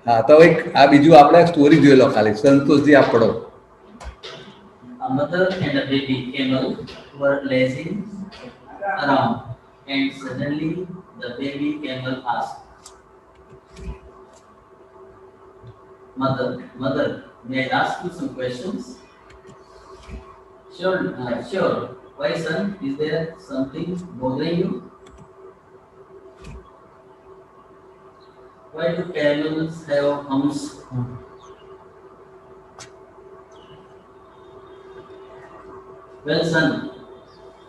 હા તો એક આ બીજું આપણે સ્ટોરી જોઈ લો ખાલી, સંતોષજી આપ પડો. A mother and a baby camel were lazing around, and suddenly the baby camel asked, Mother, may I ask you some questions? Sure. Why, son? Is there something bothering you? Why do camels have humps? Well, son,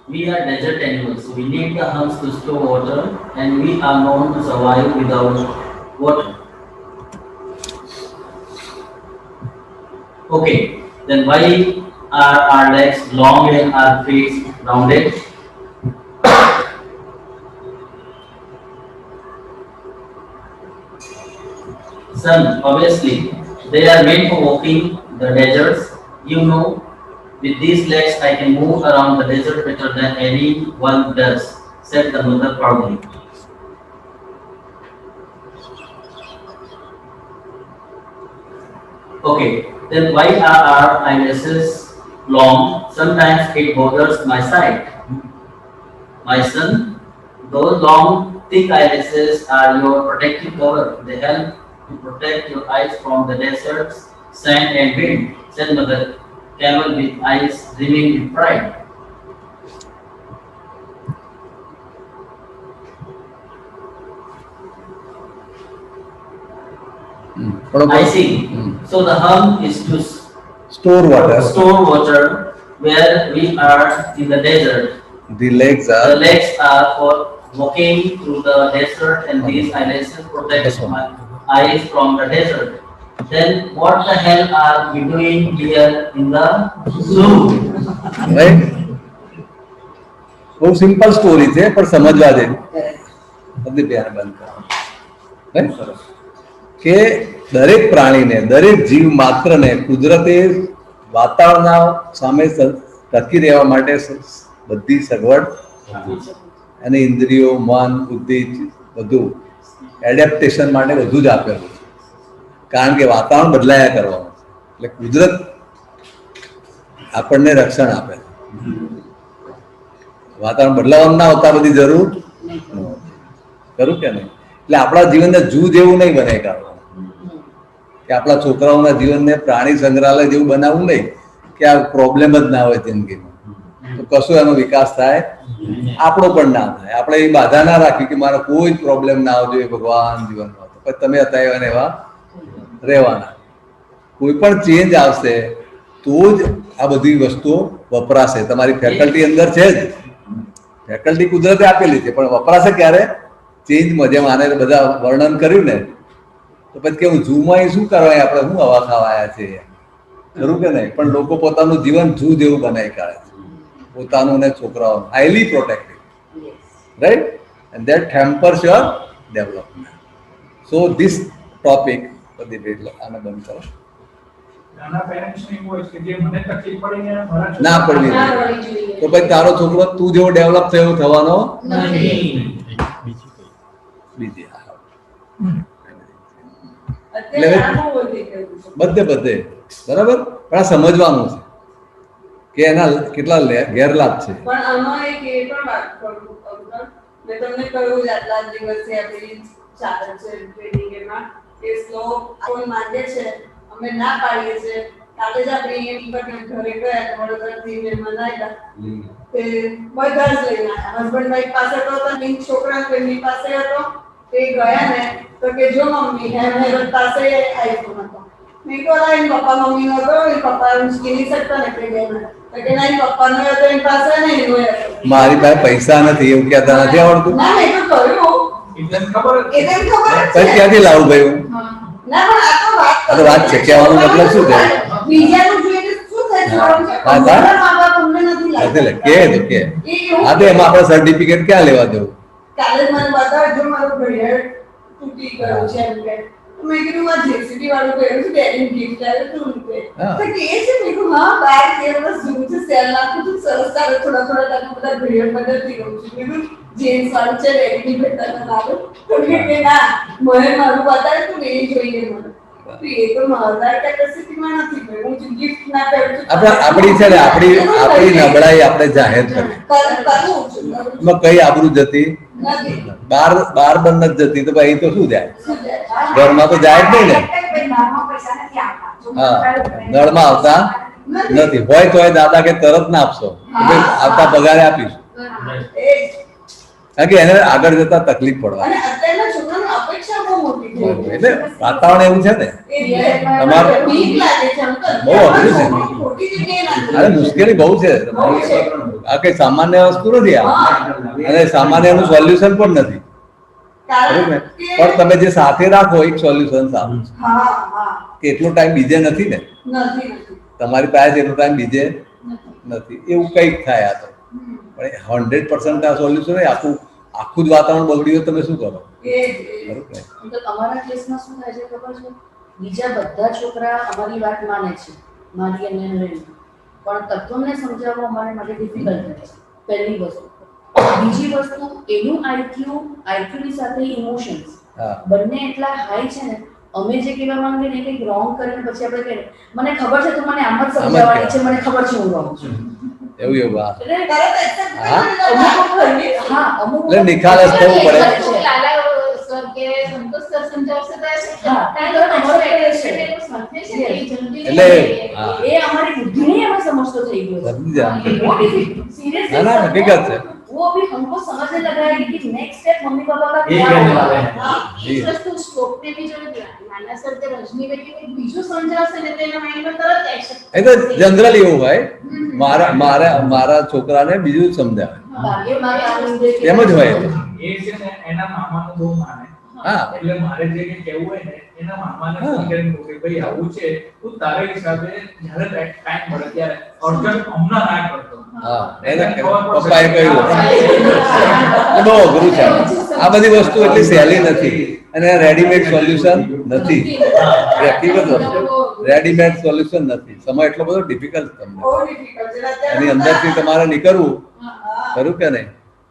we are desert animals. We need the humps to store water, and we are known to survive without water. Okay, then why are our legs long and our feet rounded? Son, obviously, they are meant for walking the deserts. You know, with these legs I can move around the desert better than anyone does, said the mother proudly. Okay, then why are our eyelashes long? Sometimes it bothers my sight. My son, those long, thick eyelashes are your protective cover. They help to protect your eyes from the deserts, sand and wind, said mother camel with eyes brimming with pride. I see. So the hump is to Store water. store water where we are in the desert. The legs The are legs are for walking through the desert, and these eyelashes protect my eyes from the desert. Then what the hell are we doing here in the zoo? Right. બહુ simple story છે પણ સમજવા જેવી. બધી ધ્યાન બંધ કરો. Right? કે દરેક પ્રાણીને, દરેક જીવ માત્રને કુદરતે વાતાવરણના સામે ટકી રહેવા માટે બધી સગવડ અને ઇન્દ્રિયો, મન, બુદ્ધિ બધું એડેપ્ટેશન માટે બધું જ આપેલું છે. કારણ કે વાતાવરણ બદલાયા કરવાનું એટલે કુદરત આપણને રક્ષણ આપે છે. વાતાવરણ બદલાવાનું ના હોતા બધી જરૂર ખરું કે નહીં? એટલે આપણા જીવનને જૂ જેવું નહીં બને કાઢવાનું, કે આપણા છોકરાઓના જીવનને પ્રાણી સંગ્રહાલય જેવું બનાવવું નહીં કે આ પ્રોબ્લેમ જ ના હોય જિંદગીમાં, તો કશું એનો વિકાસ થાય, આપણો પણ ના થાય. આપણે એ બાધા ના રાખી કે મારે કોઈ પ્રોબ્લેમ ના આવવો જોઈએ ભગવાન જીવનમાં, તો પછી તમે હતા એવા રહેવાના. કોઈ પણ ચેન્જ આવશે તો જ આ બધી વસ્તુઓ વપરાશે. તમારી ફેકલ્ટી અંદર છે જ, ફેકલ્ટી કુદરતે આપેલી છે, પણ વપરાશે ક્યારે? ચેન્જમાં. જેમ આને બધા વર્ણન કર્યું ને, તો પછી કેવું ઝૂમાં શું કરવા આપણે શું હવા ખાવા આવ્યા છે, ખરું કે નહીં? પણ લોકો પોતાનું જીવન ઝૂ જેવું બનાવી કાઢે છે, પોતાનું ને છોકરાઓનું. Highly protected, right? And that hampers your development. So this topic આને બંધ કરો. ના પડવી તો પછી તારો છોકરો તું જેવો ડેવલપ થયો થવાનો બીજી બધે બરાબર. પણ આ સમજવાનું છે કે એના કેટલા ગેરલાભ છે. પણ આમાં એક એ પણ વાત કરું, મેં તમને કહ્યું આટલા દિવસથી આપણી ચાલે છે ટ્રેનિંગમાં કે શ્લોક કોઈ માંગે છે, અમે ના પાડીએ છીએ. કાલે જ આપણે ઘરે ગયા તો વડોદરાથી મહેમાન આવ્યા, તે બધા જ લઈને આવ્યા. હસબન્ડ વાઈફ પાસે તો હતો, છોકરા એમની પાસે હતો. તે ગયા ને તો કે જો મમ્મી હેરત પાસે આઈફોન હતો. મેં કહ્યું એની પપ્પા મમ્મી નો હતો, એ પપ્પા મુશ્કેલ નહીં શકતા ને કે ના એની પપ્પાનો હતો એની પાસે ને એનો હતો. મારી પાસે પૈસા નથી એવું કહેતા નથી આવડતું. ના મેં તો કહ્યું ક્યાંથી લાવું ભાઈ? વાત છે, કહેવાનો મતલબ શું છે? એમાં આપણે સર્ટિફિકેટ ક્યાં લેવા દેવું? કાલે મને બતાવજો મારો ઘડિયાળ તૂટી ગયો છે એમ કે મેં કીધું આ જેસીબી વાળું કહ્યું છે ડેડી ગિફ્ટ આવે તો કે એ છે મેં કહ્યું હા બાર કે બસ શું છે સેલ નાખું છું સરસ તારે થોડા ટાઈમ બધા ઘડિયાળ બદલતી રહું છું. જીન્સ વાળું છે રેડી બેટા મારું તો કે ના મને મારું બતાવે તું એ જોઈએ મને તો એ તો મારા કેપેસિટીમાં નથી ભાઈ હું ગિફ્ટ ના કરું છું આપણી છે ને આપણી નબળાઈ આપણે જાહેર કરી કરું છું એમાં કઈ આબરૂ જતી નથી બાર બંધ નથી જતી તો ભાઈ તો શું જાય શું જાય? ઘરમાં તો જાય જ નહીં ને નળમાં પૈસા નથી આવતા. જો હા મોબાઈલ નળમાં આવતા નથી હોય તો એ દાદા કે તરત ના આપશો કે ભાઈ આવતા પગારે આપીશું એ જ. કારણ કે એને આગળ જતા તકલીફ પડવા અને અત્યારના છોકરાની અપેક્ષા બહુ મોટી થઈ ગઈ એટલે વાતાવરણ એવું છે ને તમારે બીક લાગે છે અંકલ બહુ અઘરું છે. ખોટી જગ્યાએ નાખી અરે મુશ્કેલી બહુ છે આ કઈ સામાન્ય વસ્તુ નથી આ અને સામાન્ય એનું સોલ્યુશન પણ નથી કારણ બરોબર ને? કે પણ તમે જે સાથે રાખો એક સોલ્યુશન સારું છે હા હા કે એટલો ટાઈમ બીજે નથી ને નથી નથી તમારી પાસે એટલો ટાઈમ બીજે નથી નથી એવું કંઈક થાય આ તો પણ 100% આ સોલ્યુશન નહીં આખું જ વાતાવરણ બગડ્યું હોય તમે શું કરો એ જ બરોબર ને? તો અમારા કેસમાં શું થાય છે ખબર છે બીજા બધા છોકરા અમારી વાત માને છે મારી અને એની પણ તત્વને સમજાવવા અમારે માટે ડિફિકલ્ટ થાય છે પહેલી વસ્તુ બીજી વસ્તુ એનું આઈક્યુની સાથે ઇમોશન્સ હા બંને એટલા હાઈ છે ને અમે જે કહેવા માંગીએ ને કંઈક રોંગ કરીને પછી આપણે કહીએ મને ખબર છે તું મને આમ જ સમજાવવાની છે મને ખબર છે હું રોંગ છું એવું હા એટલે તરત accept હા? કરી લેવાનું. હા અમુક એટલે નિખાલસ થવું પડે. લાલા સર કે સંતોષ સર સમજાવશે તો હા. કાંઈ તો અમારો expectation સમજે છે ને, એ જલ્દી એટલે નહીં હા. એ અમારી બુદ્ધિને એમાં समझतो થઈ गयो સમજી જા. सीरियसली ना, ना, हकीकत है। वो अभी हमको समझने लगा है कि नेक्स्ट स्टेप मम्मी पापा का ये क्या कहने होगा वाला है। હા. એ જ વસ્તુ શ્લોકને બી જો નાના સર તે રજનીબેન કે બીજું સમજાવશે ને તો એના માઇન્ડમાં તરત accept એ તો થશે. જનરલી એવું હોય મારા છોકરાને બીજું જ સમજાવે भाग्य मारे आनंद के એમ જ હોય એ છે ને એના મામાનું બહુ માને હા એટલે મારે જે કંઈ કહેવું હોય ને એના મામાને હા. ફોન કરીને કહું કે ભાઈ આવું છે તું તારા હિસાબે જ્યારે ટાઈમ મળે ત્યારે અર્જન્ટ હમણાં ના કરતો હા એને પપ્પાએ કહ્યું એ બહુ અઘરું છે આ બધી વસ્તુ એટલી સહેલી નથી અને રેડીમેડ સોલ્યુશન નથી એ હકીકત વસ્તુ રેડીમેડ સોલ્યુશન નથી સમય એટલો બધો ડિફિકલ્ટ તમને બહુ difficult છે. અત્યારે એની અંદરથી તમારે નીકળવું હા. ખરું કે નહીં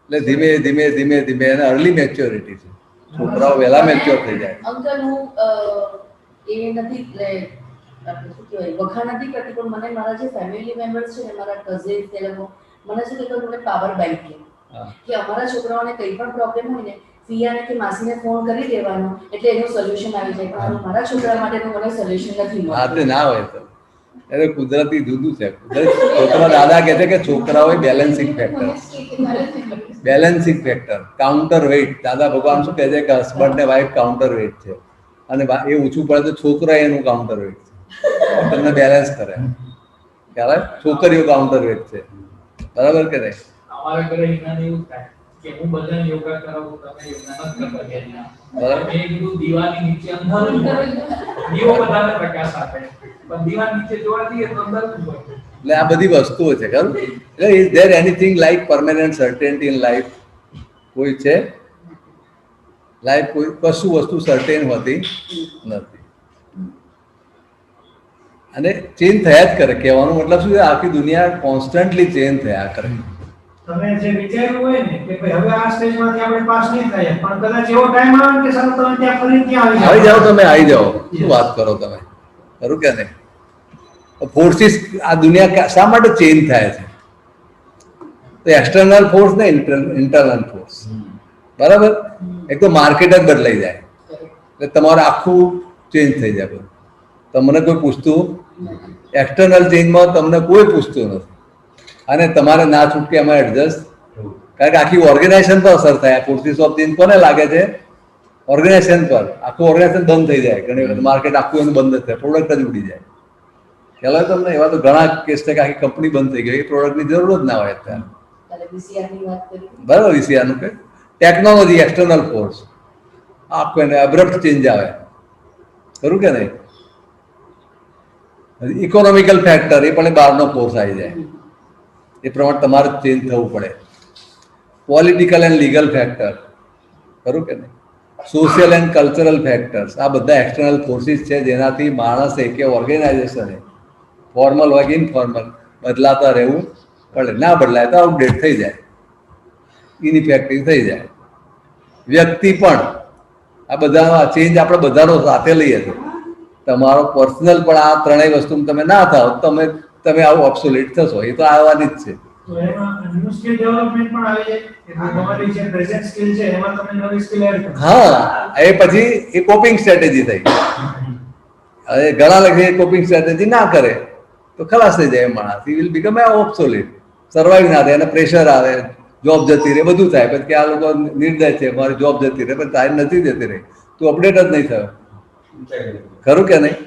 એટલે ધીમે ધીમે ધીમે ધીમે એને અર્લી મેચ્યોરિટી છે છોકરાઓ વહેલા મેચ્યોર થઈ જાય અંકલ હું એ નથી એટલે આપણે શું કહેવાય વખાણ નથી કરતી પણ મને મારા જે ફેમિલી મેમ્બર્સ છે ને મારા કઝિન તે લોકો મને શું કહેતા મને પાવર બેંક હા કે અમારા છોકરાઓને કંઈ પણ પ્રોબ્લેમ હોય ને ફિયાને કે માસીને ફોન કરી દેવાનો એટલે એનું સોલ્યુશન આવી જાય પણ મારા છોકરા માટેનું મને સોલ્યુશન નથી હા તે મળતું ના હોય તો એટલે કુદરતી જુદું છે છોકરા દાદા કહે છે કે છોકરાઓ બેલેન્સિંગ ફેક્ટર કાઉન્ટર વેઇટ દાદા ભગવાન શું કહે છે કે હસબન્ડ ને વાઇફ કાઉન્ટર વેઇટ છે અને એ ઓછું પડે તો છોકરા એનું કાઉન્ટર વેઇટ છે તમને બેલેન્સ કરે ખ્યાલ આવે? છોકરીઓ કાઉન્ટર વેઇટ છે બરાબર કે નહીં અમારા ઘરે હિનાને એવું થાય કે હું બધાને યોગા કરાવું તમે યોગા નથી કરતા ઘેરના. બરાબર. મેં કીધું દીવાની નીચે અંધારું જ હોય. દીવો બધાને પ્રકાશ આપે પણ દીવા નીચે જોવા જઈએ તો અંધારું જ હોય. એટલે આ બધી વસ્તુઓ છે ખરું એટલે is there anything like permanent certainty in life કોઈ છે લાઈફ કોઈ કશું વસ્તુ સર્ટેન હોતી નથી અને ચેન્જ થયા જ કરે કહેવાનો મતલબ શું છે આખી દુનિયા કોન્સ્ટન્ટલી ચેન્જ થયા કરે તમે જે વિચાર્યું હોય ને કે ભાઈ હવે આ સ્ટેજમાંથી આપણે પાસ નહીં થાય પણ કદાચ એવો ટાઈમ આવે ને કે સારું તમે ત્યાં ફરી ત્યાં આવી જાઓ તમે આવી જાઓ શું વાત કરો તમે ખરું કે નહીં ફોર્સિસ આ દુનિયા શા માટે ચેન્જ થાય છે તો એક્સટર્નલ ફોર્સ ને ઇન્ટરનલ ફોર્સ બરાબર એક તો માર્કેટ જ બદલાઈ જાય એટલે તમારું આખું ચેન્જ થઈ જાય બધું તમને કોઈ પૂછતું એક્સટર્નલ ચેન્જમાં તમને કોઈ પૂછતું નથી અને તમારે ના છૂટકે એમાં એડજસ્ટ કારણ કે આખી ઓર્ગેનાઇઝેશન પર અસર થાય ફોર્સિસ ઓફ ચેન્જ કોને લાગે છે ઓર્ગેનાઇઝેશન પર આખું ઓર્ગેનાઇઝેશન બંધ થઈ જાય ઘણી વખત માર્કેટ આખું એનું બંધ જ થાય પ્રોડક્ટ જ ઉડી જાય ખ્યાલ હોય તમને એવા તો ઘણા કેસ છે કે આખી કંપની બંધ થઈ ગઈ પ્રોડક્ટની જરૂર જ ના હોય અત્યારે ત્યારે VCR ની વાત કરી બરાબર વિષયાનું કે ટેકનોલોજી એક્સટર્નલ ફોર્સ આખું એને અબ્રપ્ટ ચેન્જ આવે ખરું કે નહીં ઇકોનોમિકલ ફેક્ટર એ પણ બહારનો ફોર્સ આવી જાય એ પ્રમાણે તમારે ચેન્જ થવું પડે પોલિટિકલ એન્ડ લીગલ ફેક્ટર ખરું કે નહીં સોશિયલ એન્ડ કલ્ચરલ ફેક્ટર્સ આ બધા એક્સટર્નલ ફોર્સિસ છે જેનાથી માણસે કે ઓર્ગેનાઇઝેશને ફોર્મલ હોય કે ઇનફોર્મલ બદલાતા રહેવું પડે ના બદલાય તો આઉટડેટ થઈ જાય ઇનઇફેક્ટિવ થઈ જાય. વ્યક્તિ પણ આ બધા ચેન્જ આપણે બધાનો સાથે લઈએ છીએ. તમારો પર્સનલ પણ આ ત્રણેય વસ્તુ તમે ના થાવ તમે આવું ઓબ્સોલેટ થશો. એ તો આવવાની જ છે. તો એમાં ન્યૂ સ્કિલ ડેવલપમેન્ટ પણ આવી જાય કે તમારી જે પ્રેઝન્ટ સ્કિલ છે એમાં તમે નવી સ્કિલ એડ કરો. હા, એ પછી એ કોપિંગ સ્ટ્રેટેજી થઈ. હવે ઘણા લોકો કોપિંગ સ્ટ્રેટેજી ના કરે તો ખલાસ થઈ જાય માણસ. He will become obsolete. Survive ના થાય, એને પ્રેશર આવે, જોબ જતી રહે, બધું થાય. પછી કે આ લોકો નિર્દય છે, મારી જોબ જતી રહે, પણ ટાઈમ નથી જતી રહી, તું અપડેટ જ નહીં થયો. ખરું કે નહીં?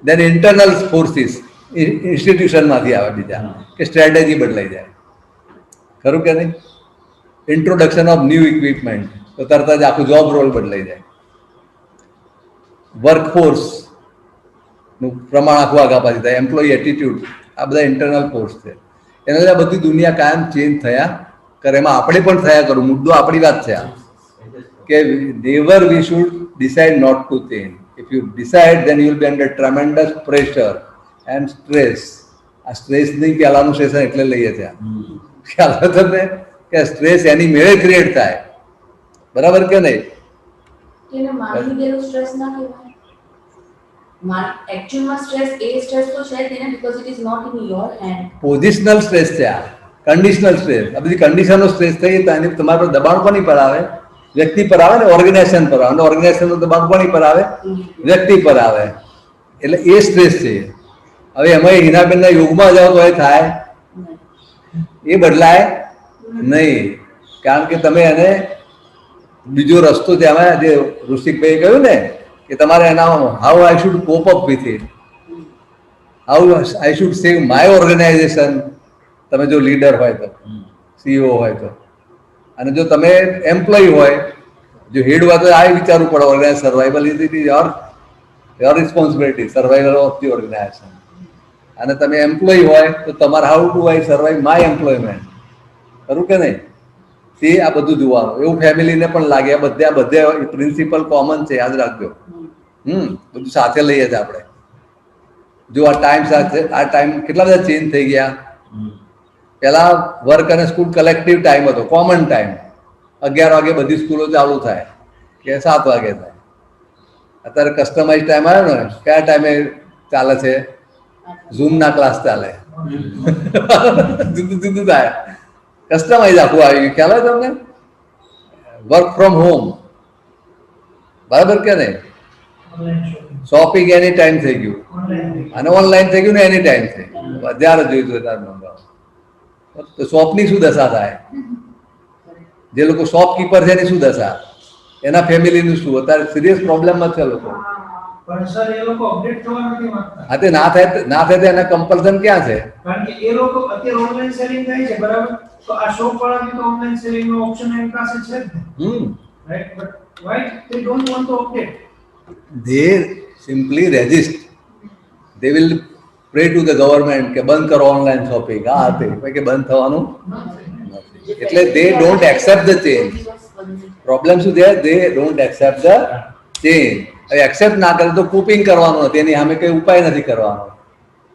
દેન ઇન્ટરનલ ફોર્સિસ ઇન્સ્ટિટ્યુશનમાંથી આવે બીજા કે સ્ટ્રેટેજી બદલાઈ જાય. ખરું કે નહીં? ઇન્ટ્રોડક્શન ઓફ ન્યૂ ઇક્વિપમેન્ટ તો તરત જ આખું જોબ રોલ બદલાઈ જાય. વર્કફોર્સનું પ્રમાણ આખું આગા પાછી થાય. એમ્પ્લોયી એટીટ્યુડ, આ બધા ઇન્ટરનલ ફોર્સ છે. એના લીધે બધી દુનિયા કાયમ ચેન્જ થયા કરે. એમાં આપણે પણ થયા કરું. મુદ્દો આપણી વાત છે આ કે never we should decide not to change. If you decide then you will be under tremendous pressure and stress. આ સ્ટ્રેસની પહેલાનું સેશન એટલે લઈએ છીએ. ખ્યાલ આવે તમને કે સ્ટ્રેસ એની મેળે ક્રિએટ થાય. બરાબર કે નહીં? એને માની લીધેલું સ્ટ્રેસ ના કહેવાય. એકચ્યુઅલમાં સ્ટ્રેસ એ સ્ટ્રેસ તો છે જ ને, because it is not in your hand. Positional stress છે આ. Conditional stress. આ બધી કન્ડિશનનો સ્ટ્રેસ થઈ તો એની તમારા પર દબાણ કોની પર આવે? વ્યક્તિ પર આવે ને, ઓર્ગેનાઇઝેશન પર આવે. ઓર્ગેનાઇઝેશનનું દબાણ કોની પર આવે? વ્યક્તિ પર આવે. એટલે એ સ્ટ્રેસ છે. હવે એમાં હિનાબેનના યોગમાં જાઓ તો એ થાય, એ બદલાય નહીં. કારણ કે તમે એને બીજો રસ્તો છે. આમાં જે ઋષિકભાઈએ કહ્યું ને કે તમારે એના how I should cope up with it, how I should save my organization. તમે જો લીડર હોય તો, સીઈઓ હોય તો, અને જો તમે એમ્પ્લોય હોય, જો હેડ હોય તો આ વિચારવું પડે organize survival is it is your responsibility, survival of the organization. અને તમે એમ્પ્લોય હોય તો તમારે how to I survive my employment. ખરું કે નહીં? તે આ બધું જોવાનું. એવું ફેમિલીને પણ લાગે. આ બધે પ્રિન્સિપલ કોમન છે, યાદ રાખજો. બધું સાથે લઈએ છીએ આપણે. જો આ ટાઈમ સાથે, આ ટાઈમ કેટલા બધા ચેન્જ થઈ ગયા. પહેલા વર્ક અને સ્કૂલ કલેક્ટિવ ટાઈમ હતો, કોમન ટાઈમ. 11 વાગે બધી સ્કૂલો ચાલુ થાય કે 7 વાગે થાય. અત્યારે કસ્ટમાઇઝ ટાઈમ આવ્યો ને, કયા ટાઈમે ચાલે છે? ઝૂમના ક્લાસ ચાલે. જુદું જુદું થાય. કસ્ટમાઇઝ આખું આવી ગયું. ખ્યાલ આવે તમને? Work from home. બરાબર કે નહીં? શોપિંગ એની ટાઈમ થઈ ગયું, અને ઓનલાઈન થઈ ગયું ને એની ટાઈમ થઈ ગયું. જ્યારે જોઈતું ત્યારે મંગાવો. તો શોપની શું દશા થાય? જે લોકો શોપકીપર છે એની શું દશા? એના ફેમિલીનું શું? અત્યારે સિરિયસ પ્રોબ્લેમમાં છે લોકો. પણ સર એ લોકો અપડેટ થવા નથી માંગતા. હા, તે ના થાય તો એના કમ્પલ્સન ક્યાં છે? કારણ કે એ લોકો અત્યારે ઓનલાઈન સેલિંગ થાય છે, બરાબર? તો આ શોપ વાળા બી તો ઓનલાઈન સેલિંગ નો ઓપ્શન એની પાસે છે જ ને, right? But Y they don't want to update. They simply resist. They will pray to the government કે બંધ કરો ઓનલાઈન શોપિંગ. હા, તે કે બંધ થવાનું નથી. એટલે they don't accept the change. Problem શું છે? they don't accept the change. હવે એક્સેપ્ટ ના કરે તો કોપિંગ કરવાનું નથી, એની સામે કંઈ ઉપાય નથી કરવાનો,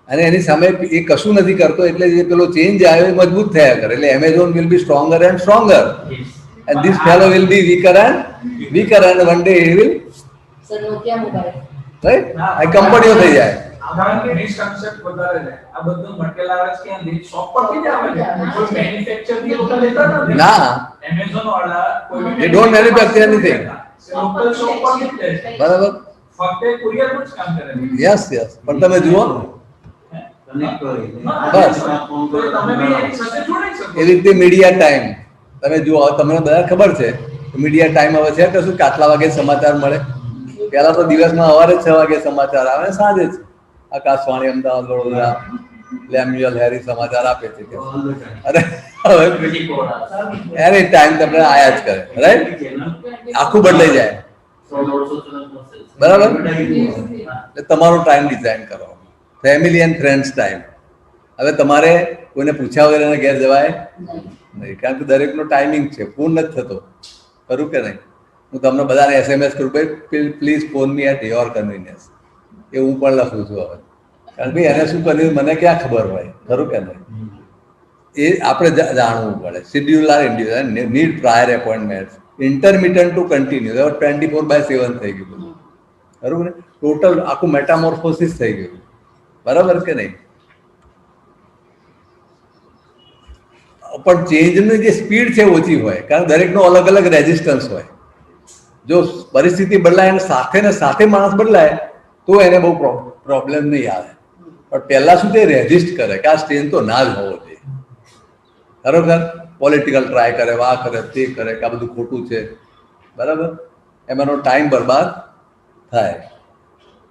અને એની સામે એ કશું નથી કરતો. એટલે જે પેલો ચેન્જ આવ્યો એ મજબૂત થયા કરે. એટલે Amazon will be stronger and stronger, and this fellow will be weaker and one day he will, sir Nokia mobile right? આ કંપનીઓ થઈ જાય. કારણ કે મિસકન્સેપ્ટ વધારે છે. આ બધું મટીરિયલ આવે છે કે શોપ પરથી જ આવે છે. કોઈ મેન્યુફેક્ચર થી લોકો લેતા નથી. ના, એમેઝોન વાળા કોઈ they don't manufacture anything. Local shop પરથી જ લે છે. બરાબર? ફક્ત કુરિયર નું જ કામ કરે છે. Yes yes. પણ તમે જુઓ, બસ તો તમે બી એની સાથે જોડાઈ શકો. એ રીતે મીડિયા ટાઈમ તમે જુઓ. હવે તમને બધા ખબર છે મીડિયા ટાઈમ હવે છે કશું કે આટલા વાગે સમાચાર મળે? પહેલા તો દિવસમાં સવારે 6 વાગે સમાચાર આવે, સાંજે જ આકાશવાણી અમદાવાદ વડોદરા લેમ્યુઅલ હેરી સમાચાર આપે છે. અરે હવે એની ટાઈમ તમને આયા જ કરે, રાઈટ? આખું બદલાઈ જાય. બરાબર? એટલે તમારો ટાઈમ ડિઝાઇન કરો. Family and friends time. હવે તમારે કોઈને પૂછ્યા વગર એને ઘેર જવાય નહીં, કારણ કે દરેકનો ટાઈમિંગ છે, પૂર્ણ નથી થતો. ખરું કે નહીં? હું તમને બધાને SMS કરું, ભાઈ please phone me at your convenience. એ હું પણ લખું છું હવે, કારણ કે એને શું કર્યું મને ક્યાં ખબર હોય. ખરું કે નહીં? એ આપણે જાણવું પડે. Scheduler individual need prior appointment, intermittent two continue, 24/7 થઈ ગયું બધું, બરાબર ને? ટોટલ આખું મેટામોર્ફોસિસ થઈ ગયું, બરાબર કે નહીં? પણ ચેન્જની જે સ્પીડ છે ઓછી હોય, કારણ દરેકનો અલગ અલગ રેઝિસ્ટન્સ હોય. જો પરિસ્થિતિ બદલાય અને સાથે ને સાથે માણસ બદલાય તો એને બહુ પ્રોબ્લેમ નહીં આવે. પણ પહેલા શું તે રેઝિસ્ટ કરે કે આ ચેન્જ તો ના જ હોવો જોઈએ, બરાબર? પોલિટિકલ ટ્રાય કરે, આ કરે, તે કરે કે આ બધું ખોટું છે, બરાબર? એમાંનો ટાઈમ બરબાદ થાય.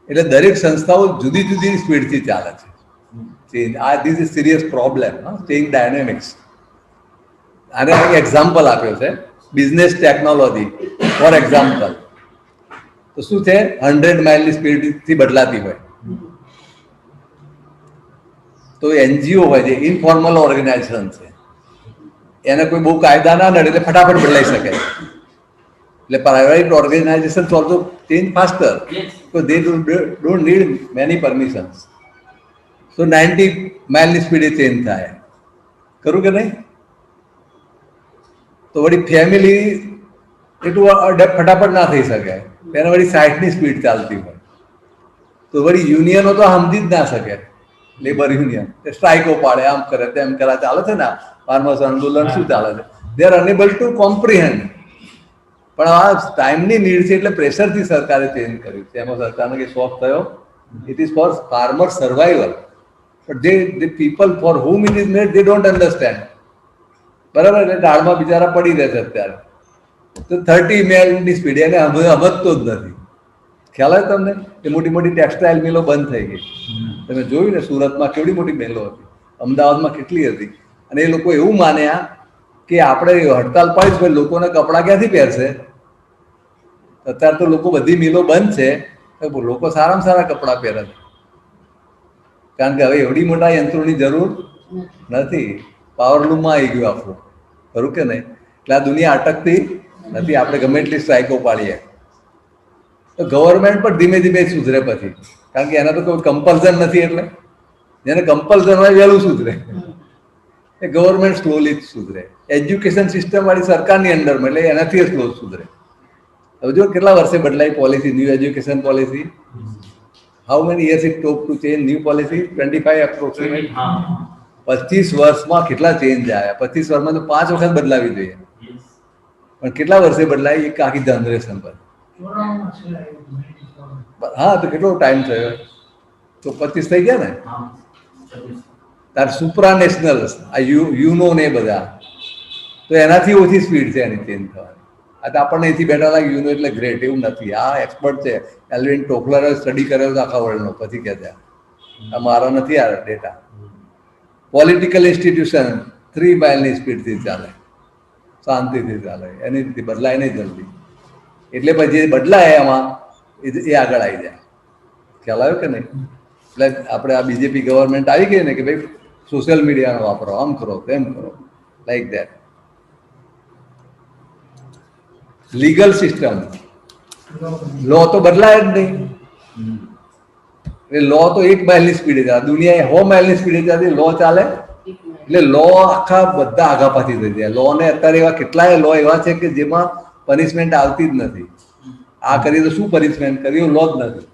એટલે દરેક સંસ્થાઓ જુદી જુદી સ્પીડથી ચાલે છે. Change this is serious problem, change dynamics. આને એક એક્ઝામ્પલ આપ્યો છે, બિઝનેસ ટેકનોલોજી ફોર એક્ઝામ્પલ. તો શું છે, 100 માઇલની સ્પીડથી બદલાતી હોય. તો એનજીઓ હોય છે, ઇનફોર્મલ ઓર્ગેનાઇઝેશન છે, એને કોઈ બહુ કાયદા ના નડે એટલે ફટાફટ બદલાઈ શકે. એટલે private organisation also change faster, so they don't need many permissions. So 90 માઇલની સ્પીડે ચેન્જ થાય, ખરું કે નહીં? તો વળી ફેમિલી એટલું ફટાફટ ના થઈ શકે, તેને વળી 60ની સ્પીડ ચાલતી હોય. તો વળી યુનિયનો તો સમજી જ ના શકે, લેબર યુનિયન સ્ટ્રાઇકો પાડે, આમ કરે, તેમ કરે, ચાલે છે ને ફાર્મર્સ આંદોલન, શું ચાલે છે? They are enable two comprehend. પણ આ ટાઈમની નીડ છે એટલે પ્રેશરથી સરકારે ચેન્જ કર્યું છે. એમાં સરકારને કંઈ શોખ થયો? It is four farmer survival. But the people for whom it is made, they don't understand. બરાબર? એટલે ડાળમાં બિચારા પડી રહે છે અત્યારે. તો 30 માઇલની સ્પીડ એને સમજતો જ નથી. ખ્યાલ આવે તમને? એ મોટી મોટી ટેક્સટાઇલ મિલો બંધ થઈ ગઈ. તમે જોયું ને, સુરતમાં કેવડી મોટી મિલો હતી, અમદાવાદમાં કેટલી હતી. અને એ લોકો એવું માન્યા કે આપણે હડતાલ પાડીશ ભાઈ, લોકોને કપડાં ક્યાંથી પહેરશે? અત્યારે તો લોકો બધી મિલો બંધ છે, લોકો સારામાં સારા કપડાં પહેરે છે, કારણ કે હવે એવડી મોટા યંત્રોની જરૂર નથી. પાવરલૂમમાં આવી ગયું આપણું, ખરું કે નહીં? એટલે આ દુનિયા અટકતી નથી. આપણે ગમે એટલી સ્ટ્રાઇકો પાડીએ તો ગવર્મેન્ટ પણ ધીમે ધીમે સુધરે પછી, કારણ કે એના તો કોઈ કમ્પલ્ઝન નથી. એટલે જેને કમ્પલ્ઝન હોય વહેલું સુધરે, એ ગવર્મેન્ટ સ્લોલી જ સુધરે. એજ્યુકેશન સિસ્ટમ વાળી સરકારની અંડરમાં, એટલે એનાથી સ્લો સુધરે. હવે જો કેટલા વર્ષે બદલાઈ policy, new education policy? How many years it talk to change new policy? 25 approximate. 25 વર્ષમાં કેટલા ચેન્જ આવ્યા? 25 વર્ષમાં તો 5 વખત બદલાવી જોઈએ, પણ કેટલા વર્ષે બદલાય? એક આખી જનરેશન પર. હા, તો કેટલો ટાઈમ થયો? તો 25 થઈ ગયા ને. તાર સુપ્રા નેશનલ આ યુનો ને બધા, તો એનાથી ઓછી સ્પીડ છે એની ચેન્જ થવાની. આ તો આપણને અહીંથી બેઠા લાગે યુનો એટલે ગ્રેટ, એવું નથી. આ એક્સપર્ટ છે, એલ્વિન ટોફલરે સ્ટડી કરેલો આખા વર્લ્ડનો, પછી કહે છે આ મારા નથી આ ડેટા. પોલિટિકલ ઇન્સ્ટિટ્યુશન 3 માઇલની સ્પીડથી ચાલે, શાંતિથી ચાલે, એની રીતે બદલાય નહીં જલ્દી. એટલે પછી બદલાય એમાં એ આગળ આવી જાય. ખ્યાલ આવ્યો કે નહીં? એટલે આપણે આ બીજેપી ગવર્મેન્ટ આવી ગઈ ને કે ભાઈ સોશિયલ મીડિયાનો વાપરો, આમ કરો, તેમ કરો, લાઈક દેટ. લીગલ સિસ્ટમ, લો તો બદલાય જ નહીં. એટલે લો તો 1 માઇલની સ્પીડે ચાલે, દુનિયા 100 માઇલની સ્પીડે ચાલતી, લો ચાલે. એટલે લો આખા બધા આગા પાછી થઈ જાય. લો ને અત્યારે એવા કેટલાય લો એવા છે કે જેમાં પનિશમેન્ટ આવતી જ નથી. આ કરીએ તો શું પનિશમેન્ટ કર્યું? લો જ નથી.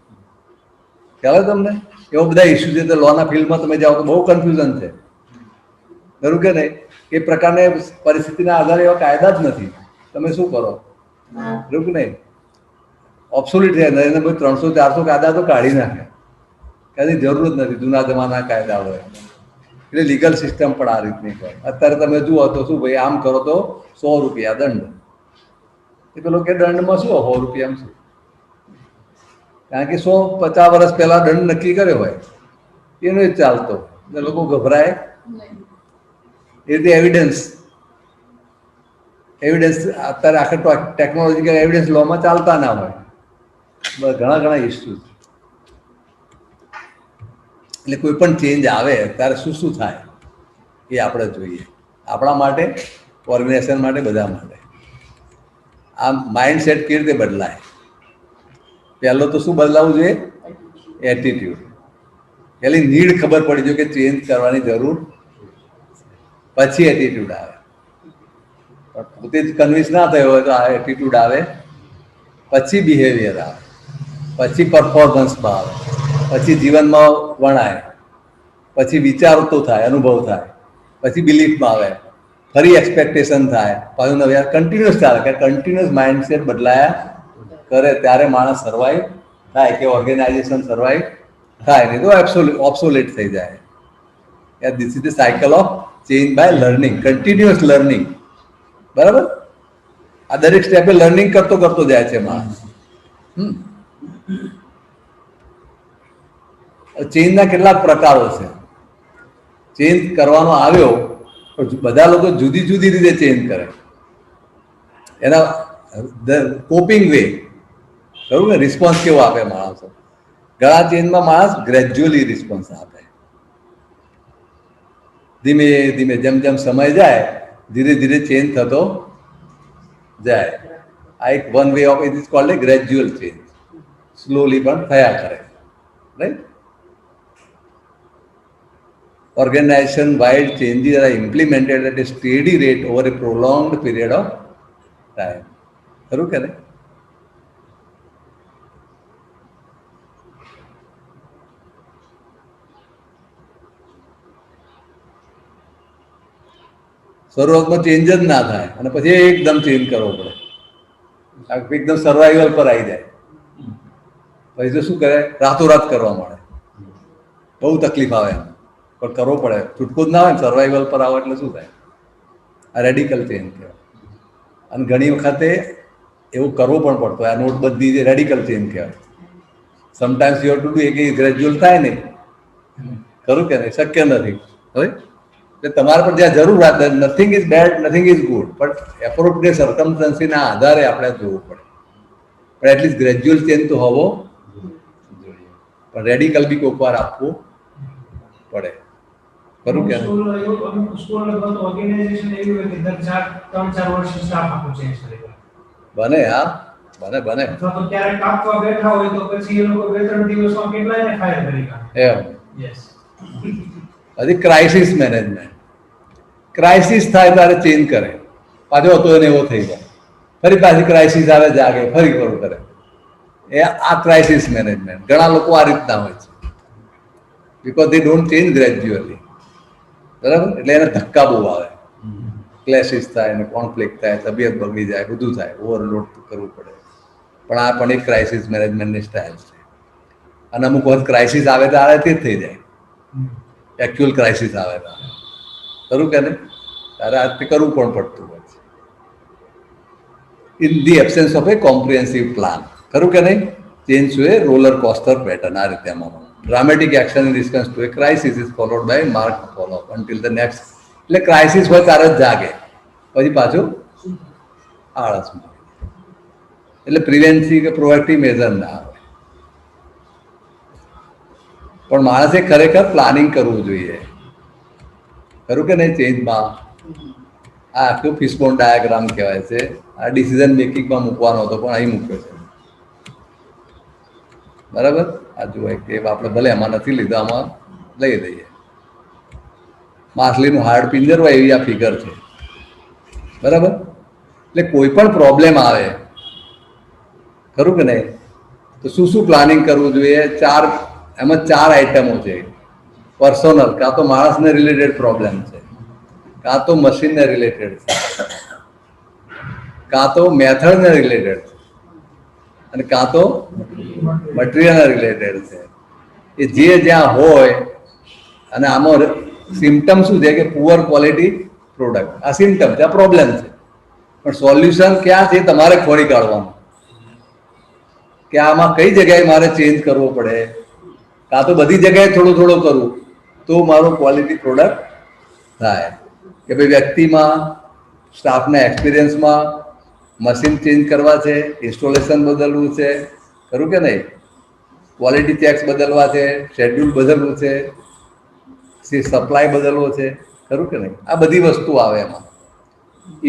ખ્યાલ તમને? એવા બધા ઇસ્યુ છે. તો લોના ફિલ્ડમાં તમે જાઓ તો બહુ કન્ફ્યુઝન છે, ખરું કે નહીં? એ પ્રકારની પરિસ્થિતિના આધારે એવા કાયદા જ નથી. તમે શું કરો? ખરું કે નહીં? ઓબ્સોલ્યુટ છે. નરેન્દ્ર ભાઈ 300-400 કાયદા તો કાઢી નાખે, કદી જરૂર જ નથી. જૂના જમાના કાયદા હોય. એટલે લીગલ સિસ્ટમ પણ આ રીતની હોય. અત્યારે તમે જુઓ તો શું ભાઈ, આમ કરો તો 100 રૂપિયા દંડ. એ પેલો કે દંડમાં શું 100 રૂપિયા શું? કારણ કે 150 વર્ષ પહેલા દંડ નક્કી કર્યો હોય, એનો જ ચાલતો. એટલે લોકો ગભરાય એ રીતે. એવિડન્સ અત્યારે આખા ટેકનોલોજીકલ એવિડન્સ લોમાં ચાલતા ના હોય. ઘણા ઇસ્યુ. એટલે કોઈ પણ ચેન્જ આવે ત્યારે શું થાય એ આપણે જોઈએ. આપણા માટે, ઓર્ગેનાઇઝેશન માટે, બધા માટે. આ માઇન્ડસેટ કેવી રીતે બદલાય? પહેલો તો શું બદલાવવું જોઈએ? એટીટ્યુડ. પહેલી નીડ ખબર પડી જોઈએ કે ચેન્જ કરવાની જરૂર. પછી એટીટ્યુડ આવે. પણ પોતે જ કન્વિન્સ ના થયો હોય તો આ એટીટ્યુડ આવે, પછી બિહેવિયર આવે, પછી પરફોર્મન્સમાં આવે, પછી જીવનમાં વણાય, પછી વિચારતો થાય, અનુભવ થાય, પછી બિલીફમાં આવે, ફરી એક્સપેક્ટેશન થાય, પાછું નવી કન્ટિન્યુઅસ ચાલે. કે કન્ટિન્યુઅસ માઇન્ડસેટ બદલાયા કરે ત્યારે માણસ સર્વાઈવ થાય કે ઓર્ગેનાઇઝેશન સર્વાઈવ થાય, નહીં તો ઓબ્સોલેટ થઈ જાય. This is the cycle of change by learning, continuous learning. બરાબર? આ દરેક સ્ટેપે લર્નિંગ કરતો કરતો જાય છે માણસ. ચેન્જના કેટલાક પ્રકારો છે. ચેન્જ કરવાનો આવ્યો પણ બધા લોકો જુદી જુદી રીતે ચેન્જ કરે. એના કોપિંગ વે, ખરું ને, રિસ્પોન્સ કેવો આપે માણસો. ઘણા ચેન્જમાં માણસ ગ્રેજ્યુઅલી રિસ્પોન્સ આપે, ધીમે ધીમે, જેમ જેમ સમય જાય ધીરે ધીરે ચેન્જ થતો જાય. આ એક one way of, it is called a gradual change. Slowly પણ થયા કરે, right? Organization wide changes are implemented at a steady rate over a prolonged period of time. ખરું કે નહીં? શરૂઆતમાં ચેન્જ જ ના થાય અને પછી એકદમ ચેન્જ કરવો પડે, એકદમ સર્વાઈવલ પર આવી જાય. પછી તો શું કરે, રાતોરાત કરવા મળે, બહુ તકલીફ આવે એમ, પણ કરવો પડે. છૂટકો જ ના હોય ને, સર્વાઈવલ પર આવો એટલે શું થાય? આ રેડિકલ ચેન્જ કહેવાય. અને ઘણી વખતે એવું કરવું પણ પડતો હોય. આ નોટબંધી જે રેડિકલ ચેન્જ કહેવાય. Sometimes you have to do, એ કંઈ ગ્રેજ્યુઅલ થાય નહીં, ખરું કે નહીં? શક્ય નથી. હવે એટલે તમારા પર જ્યાં જરૂર હોય, nothing is bad, nothing is good, but appropriate સર્કમસ્ટન્સીના આધારે આપણે જોવું પડે. પણ એટલીસ્ટ ગ્રેજ્યુઅલ ચેન્જ તો હોવો જોઈએ, પણ રેડિકલ બી કોઈક વાર આપવું પડે. ખરું કે અમુક સ્કૂલ ઓર્ગેનાઇઝેશન એવી હોય કે દર 3-4 વર્ષ સ્ટાફ આખો ચેન્જ કરે. બને, હા, બને. અથવા તો ક્યારેક કાપવા બેઠા હોય તો પછી એ લોકો 2-3 દિવસમાં કેટલાયને ફાયર કરી નાખે. એમ. યસ. હજી ક્રાઇસિસ મેનેજમેન્ટ, ક્રાઇસિસ થાય ત્યારે ચેન્જ કરે, પાછો હતો એને એવો થઈ જાય, ફરી પાછી ક્રાઇસિસ આવે, જાગે, ફરી કરવું કરે. એ આ ક્રાઇસિસ મેનેજમેન્ટ. ઘણા લોકો આ રીતના હોય છે, because they don't change gradually. બરાબર? એટલે એને ધક્કા બહુ આવે, ક્લેશિસ થાય, ને કોન્ફ્લિક્ટ થાય, તબિયત બગડી જાય, બધું થાય, ઓવરલોડ કરવું પડે. પણ આ પણ એક ક્રાઇસિસ મેનેજમેન્ટની સ્ટાઇલ છે. અને અમુક વખત ક્રાઇસિસ આવે તો આળેથી જ થઈ જાય, એકચ્યુઅલ ક્રાઇસિસ આવે તો, ખરું કે નહીં? તારે આ કરવું પણ પડતું હોય છે. In the absence of a comprehensive plan, ખરું કે નહીં? ચેન્જ શું એ રોલર કોસ્ટર પેટર્ન આ રીતે આમાં. Dramatic action in response to a crisis is followed by mark follow up until the next. એટલે ક્રાઇસિસ હોય ત્યારે જ જાગે, પછી પાછું આળસમાં. એટલે પ્રિવેન્ટિવ કે પ્રોએક્ટિવ મેજર ના આવે. પણ માણસે ખરેખર પ્લાનિંગ કરવું જોઈએ, ખરું કે નહીં? ચેન્જમાં આ આખું ફિશબોન ડાયાગ્રામ કહેવાય છે. આ ડિસિઝન મેકિંગમાં મૂકવાનો હતો પણ અહીં મૂક્યો છે. બરાબર? આ જુઓ, કે આપણે ભલે એમાં નથી લીધો, આમાં લઈ દઈએ. માછલીનું હાડ પિંજર હોય એવી આ ફિગર છે. બરાબર? એટલે કોઈ પણ પ્રોબ્લેમ આવે, ખરું કે નહીં, તો શું શું પ્લાનિંગ કરવું જોઈએ? એમાં 4 આઈટમો છે. પર્સનલ, કાં તો માણસને રિલેટેડ પ્રોબ્લેમ છે, કાં તો મશીનને રિલેટેડ છે, કાં તો મેથડને રિલેટેડ છે, અને કાં તો મટીરિયલને રિલેટેડ છે. એ જે જ્યાં હોય, અને આમાં સિમ્ટમ શું છે કે પુઅર ક્વોલિટી પ્રોડક્ટ. આ સિમ્ટમ છે, આ પ્રોબ્લેમ છે. પણ સોલ્યુશન ક્યાં છે તમારે ખોરી કાઢવાનું, કે આમાં કઈ જગ્યાએ મારે ચેન્જ કરવો પડે, કાં તો બધી જગ્યાએ થોડું થોડું કરવું તો મારો ક્વોલિટી પ્રોડક્ટ થાય. કે ભાઈ વ્યક્તિમાં, સ્ટાફના એક્સપિરિયન્સમાં મશીન ચેન્જ કરવા છે, ઇન્સ્ટોલેશન બદલવું છે, ખરું કે નહીં? ક્વોલિટી ચેક્સ બદલવા છે, શેડ્યુલ બદલવું છે, સપ્લાય બદલવો છે, ખરું કે નહીં? આ બધી વસ્તુ આવે એમાં.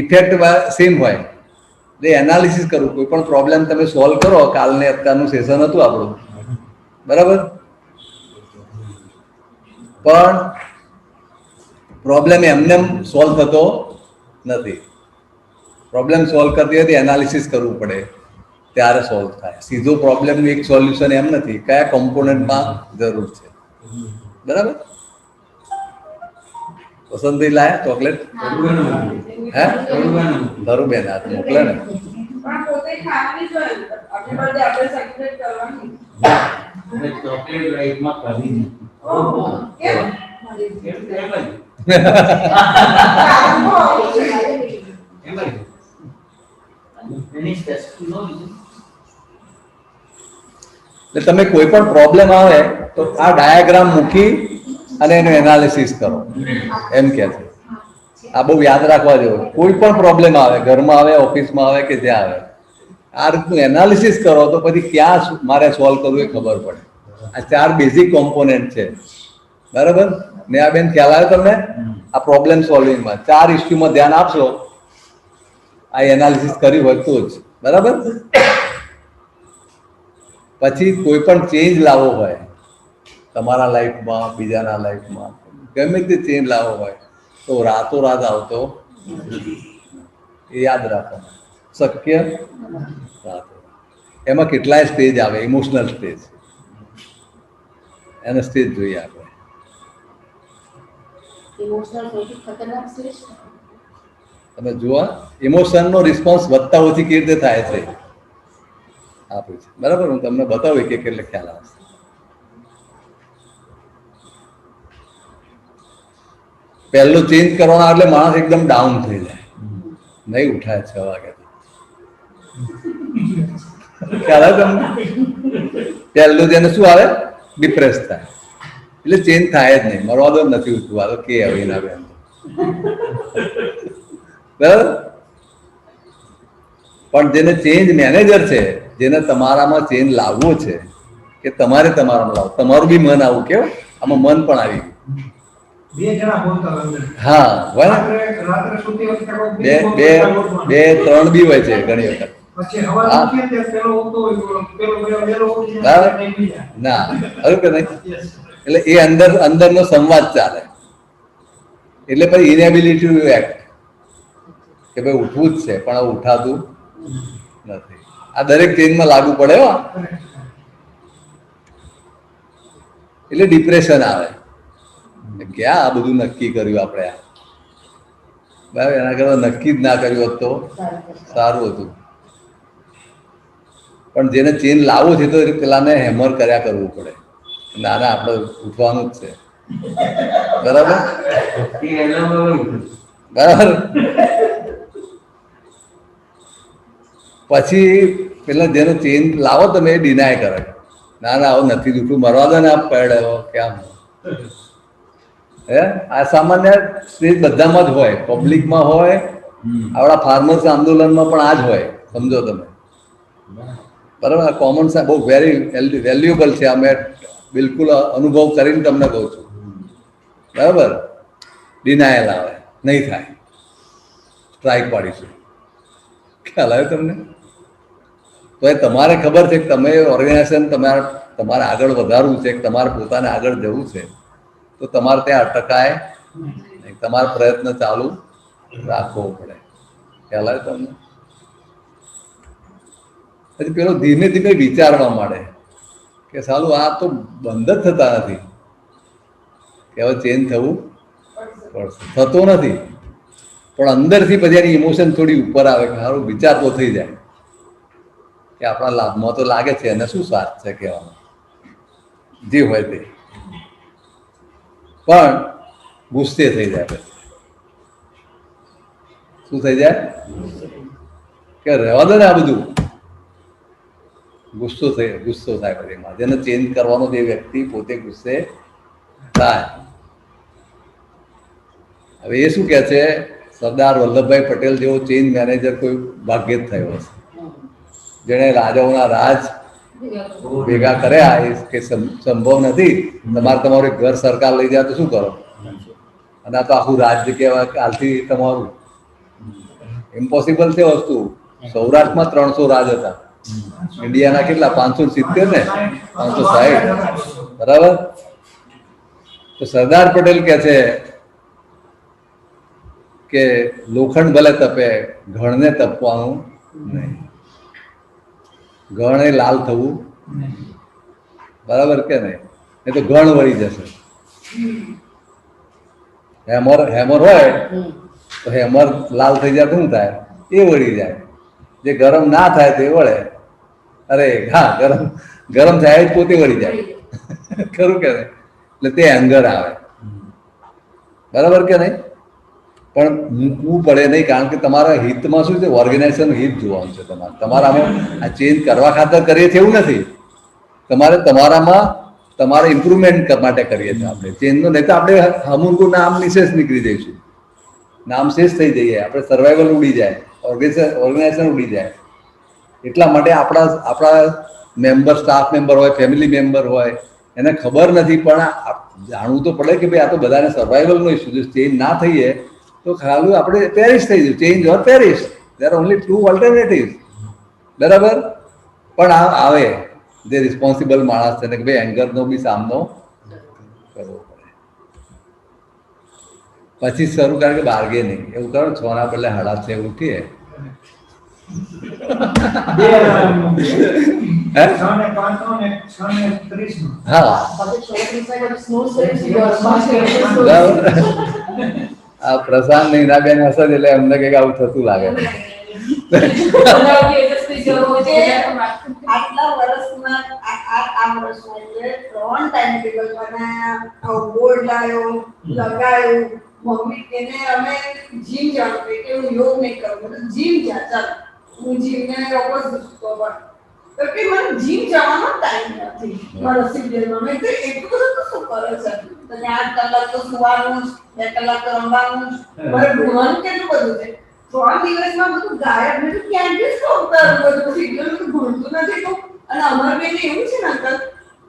ઇફેક્ટ સેમ હોય એટલે એનાલિસિસ કરવું. કોઈ પણ પ્રોબ્લેમ તમે સોલ્વ કરો, કાલને અત્યારનું સેશન હતું આપણું, બરાબર? પણ પ્રોબ્લેમ એમને સોલ્વ થતો નથી. પ્રોબ્લેમ સોલ્વ કરતી હતી એનાલિસિસ કરવું પડે ત્યારે સોલ્વ થાય. સીધો પ્રોબ્લેમનું એક સોલ્યુશન એમ નથી, કયા કોમ્પોનન્ટમાં જરૂર છે. બરાબર? પસંદ થઈ લાયા ચોકલેટ? હે ધરુબેન આ મોકલે ને. પણ પોતે ખાવાની જ હોય. આપણે બધે આપણે સેલિબ્રેટ કરવાની. ચોકલેટ રાઈટમાં કરી ઓહો, કેમ? એની સ્પેસિફિક નો એટલે તમે કોઈ પણ પ્રોબ્લેમ આવે તો આ ડાયાગ્રામ મૂકી અને એનું એનાલિસિસ કરો એમ કે છે. આ બહુ યાદ રાખવા જેવું. કોઈ પણ પ્રોબ્લેમ આવે, ઘરમાં આવે, ઓફિસમાં આવે કે જ્યાં આવે, આ રીતનું એનાલિસિસ કરો તો પછી ક્યાં મારે સોલ્વ કરવું એ ખબર પડે. આ 4 બેઝિક કોમ્પોનેન્ટ છે. બરાબર ને? આ બેન ખ્યાલ આવ્યો તમને? આ પ્રોબ્લેમ સોલ્વિંગમાં 4 ઇસ્યુમાં ધ્યાન આપશો, આ એનાલિસિસ કર્યું હોય તો જ. બરાબર? પછી કોઈ પણ ચેન્જ લાવવો હોય તમારા લાઈફમાં, બીજાના લાઈફમાં, ગમે તે ચેન્જ લાવવો હોય તો રાતોરાત આવતો એ યાદ રાખો. શક્ય રાતો. એમાં કેટલાય સ્ટેજ આવે. ઇમોશનલ સ્ટેજ, એને સ્ટેજ જોઈએ આપણે. ઇમોશનલ સૌથી ખતરનાક સ્ટેજ. તમે જુઓ ઇમોશનનો રિસ્પોન્સ વધતા ઓછી કેવી રીતે થાય છે આપે છે. બરાબર? હું તમને બતાવું કે કેટલે ખ્યાલ આવશે. પહેલું ચેન્જ કરવાના એટલે માણસ એકદમ ડાઉન થઈ જાય, નહીં ઉઠાય 6 વાગે. ખ્યાલ આવે તમને? પહેલું જેને શું આવે? ડિપ્રેસ થાય. એટલે ચેન્જ થાય જ નહીં. મરવા દો, નથી ઉઠવું. આ તો કે હવે ના બેન. બરાબર? પણ જેને ચેન્જ મેનેજર છે, જેને તમારામાં ચેન્જ લાવવો છે કે તમારે તમારામાં લાવો, તમારું બી મન આવું કેવું, આમાં મન પણ આવી ગયું. બે જણા બોલતા હોય અંદર. હા હોય ને? રાત્રે સુતી વખતે કોઈ બે બે બે ત્રણ બી હોય છે ઘણી વખત. પછી હવા હા. ઉઠીએ ત્યારે પેલો ઊંઘતો હોય, પેલો વહેલો ઉઠી જાય, બરાબર? નહીં બીજા. ના હવે કે નહીં? Yes. એટલે એ અંદરનો સંવાદ ચાલે. એટલે પછી ઇનેબિલિટી ટુ એક્ટ કે ભાઈ ઉઠવું જ છે પણ હવે ઉઠાતું નથી. આ દરેક ચેન્જમાં લાગુ પડે હો. એટલે ડિપ્રેશન આવે. ક્યાં આ બધું નક્કી કર્યું આપણે? બરાબર? એના કરતા નક્કી જ ના કર્યું હોત તો સારું હતું. પણ જેને ચેન્જ લાવવો છે તો પેલાને હેમર કર્યા કરવું પડે. ના ના, આપણે ઉઠવાનું જ છે. બરાબર? બરાબર? પછી પેલા જેનો ચેન્જ લાવો તમે એ ડિનાય કરે. ના ના, આવું નથી ઉઠવું, મરવા દો ને, આપ પડે ક્યાં. હે આ સામાન્ય સ્ટેજ બધામાં જ હોય, પબ્લિકમાં હોય, આપણા ફાર્મર્સ આંદોલનમાં પણ આ જ હોય. સમજો તમે? બરાબર? આ કોમન સેન્સ બહુ વેરી વેલ્યુએબલ છે. અમે બિલકુલ અનુભવ કરીને તમને કહું છું. બરાબર? ડિનાયલ આવે, નહીં થાય, સ્ટ્રાઇક પાડીશું. ખ્યાલ આવ્યો તમને? તો એ તમારે ખબર છે કે તમે ઓર્ગેનાઇઝેશન તમારે આગળ વધારવું છે, કે તમારે પોતાને આગળ જવું છે, તો તમારે ત્યાં અટકાય નહીં. તમારે પ્રયત્ન ચાલુ રાખવો પડે. ખ્યાલ આવે તમને? પછી પેલો ધીમે ધીમે વિચારવા માંડે કે સાલું આ તો બંધ જ થતા નથી, કે હવે ચેન્જ થવું પડશે. થતો નથી, પણ અંદરથી પછી એની ઇમોશન થોડી ઉપર આવે કે સારું વિચાર તો થઈ જાય કે આપણા લાભમાં તો લાગે છે, એને શું સ્વાર્થ છે કહેવાનો, જે હોય તે. પણ ગુસ્સે થઈ જાય. પછી શું થઈ જાય કે રહેવા દો ને આ બધું. ગુસ્સો થાય પછી એમાં. જેને ચેન્જ કરવાનો જે વ્યક્તિ પોતે ગુસ્સે થાય. હવે એ શું કહે છે? સરદાર વલ્લભભાઈ પટેલ જેવો ચેન્જ મેનેજર કોઈ ભાગ્યે જ થયો હશે, જેણે રાજાઓના રાજ ભેગા કર્યા. એ કે સંભવ નથી. તમારું એક ઘર સરકાર લઈ જાય તો શું કરો? અને આ તો આખું રાજ્ય કહેવાય કાલથી તમારું. ઇમ્પોસિબલ છે વસ્તુ. સૌરાષ્ટ્રમાં 300 રાજ હતા. ઇન્ડિયાના કેટલા? 570 ને 560. બરાબર? તો સરદાર પટેલ કહે છે કે લોખંડ ભલે તપે, ઘણને તપવાનું નહીં. ઘણે લાલ થવું બરાબર કે નહીં? એ તો ઘણ વળી જશે. હેમર હોય તો હેમર લાલ થઈ જાય શું થાય? એ વળી જાય. જે ગરમ ના થાય તે વળે. અરે હા, ગરમ થાય જ પોતે વળી જાય. ખરું કે નહીં? એટલે તે એંગર આવે. બરાબર કે નહીં? પણ મૂકવું પડે નહીં, કારણ કે તમારા હિતમાં શું છે? ઓર્ગેનાઇઝેશન હિત જોવાનું છે. તમારામાં આ ચેન્જ કરવા ખાતર કરીએ છીએ એવું નથી. તમારામાં તમારા ઇમ્પ્રુવમેન્ટ માટે કરીએ છીએ આપણે ચેન્જનો. નહીં તો આપણે અમુક નામ નિશેષ નીકળી જઈશું, નામ શેષ થઈ જઈએ, આપણે સર્વાઈવલ ઉડી જાય, ઓર્ગેનાઇઝેશન ઉડી જાય. એટલા માટે આપણા મેમ્બર, સ્ટાફ મેમ્બર હોય, ફેમિલી મેમ્બર હોય, એને ખબર નથી, પણ જાણવું તો પડે કે ભાઈ આ તો બધાને સર્વાઈવલનો ઇસ્યુ છે. ચેન્જ ના થઈએ તો ખાલી આપણે પેરિશ થઈ જઈએ. ચેન્જ ઓર પેરિશ, દેર ઓનલી ટુ ઓલ્ટરનેટિવ. બરાબર? પણ આવે જે રિસ્પોન્સિબલ માણસ છે ને કે ભાઈ એંગરનો બી સામનો કરવો પડે. પછી શરૂ કરે કે બાર્ગેનિંગ. એવું કરો 6 ના બદલે 6:30 ઉઠીએ. હા, આ પ્રશાંત નૈનાબેન હશે એટલે એમને કંઈક આવું થતું લાગે. આટલા વર્ષમાં આ વર્ષમાં એટલે 3 ટાઈમ ટેબલ બનાયા, બોર્ડ લાવ્યો, લગાવ્યું. મમ્મી તેને અમે જીમ જવાનું કે હું યોગ નહીં કરું, જીમ જા ચાલ. હું જીમને ઓપોઝિટ પણ તો કે મને જીમ જવાનો ટાઈમ નથી મારા શિડ્યુલમાં. મેં તો એટલું બધું તો શું કરે છે? તને 8 કલાક તો સુવાનું જ, 2 કલાક તો રમવાનું જ, મારે ભણવાનું કેટલું બધું છે. 3 દિવસમાં બધું ગાયબ. મેં તો ક્યાંથી શું બધું શિડ્યુલ ભણતું નથી તો. અને અમારે બેને એવું છે ને અંકલ,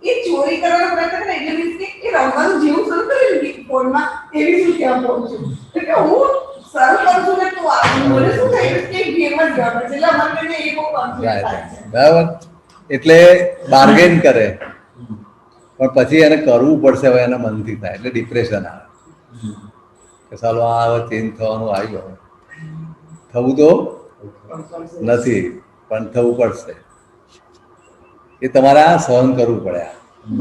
એ ચોરી કરવાનો પ્રયત્ન કરે એટલે મીન્સ કે એ રમવાનું જેવું શરૂ કરી દીધું ફોનમાં, એવી શું ત્યાં પહોંચું. એટલે હું સર્વ કરું છું ને તો મને શું થાય કે ગેમ જ ગમે છે. એટલે અમારે બેને એ બહુ કોન્ફિડન્સ થાય છે. બરાબર? એટલે બાર્ગેન કરે, પણ પછી એને કરવું પડશે. હવે એના મનથી થાય એટલે ડિપ્રેશન આવે કે ચાલો આ હવે ચેન્જ થવાનું આવ્યું. થવું તો નથી પણ થવું પડશે. એ તમારે આ સહન કરવું પડે.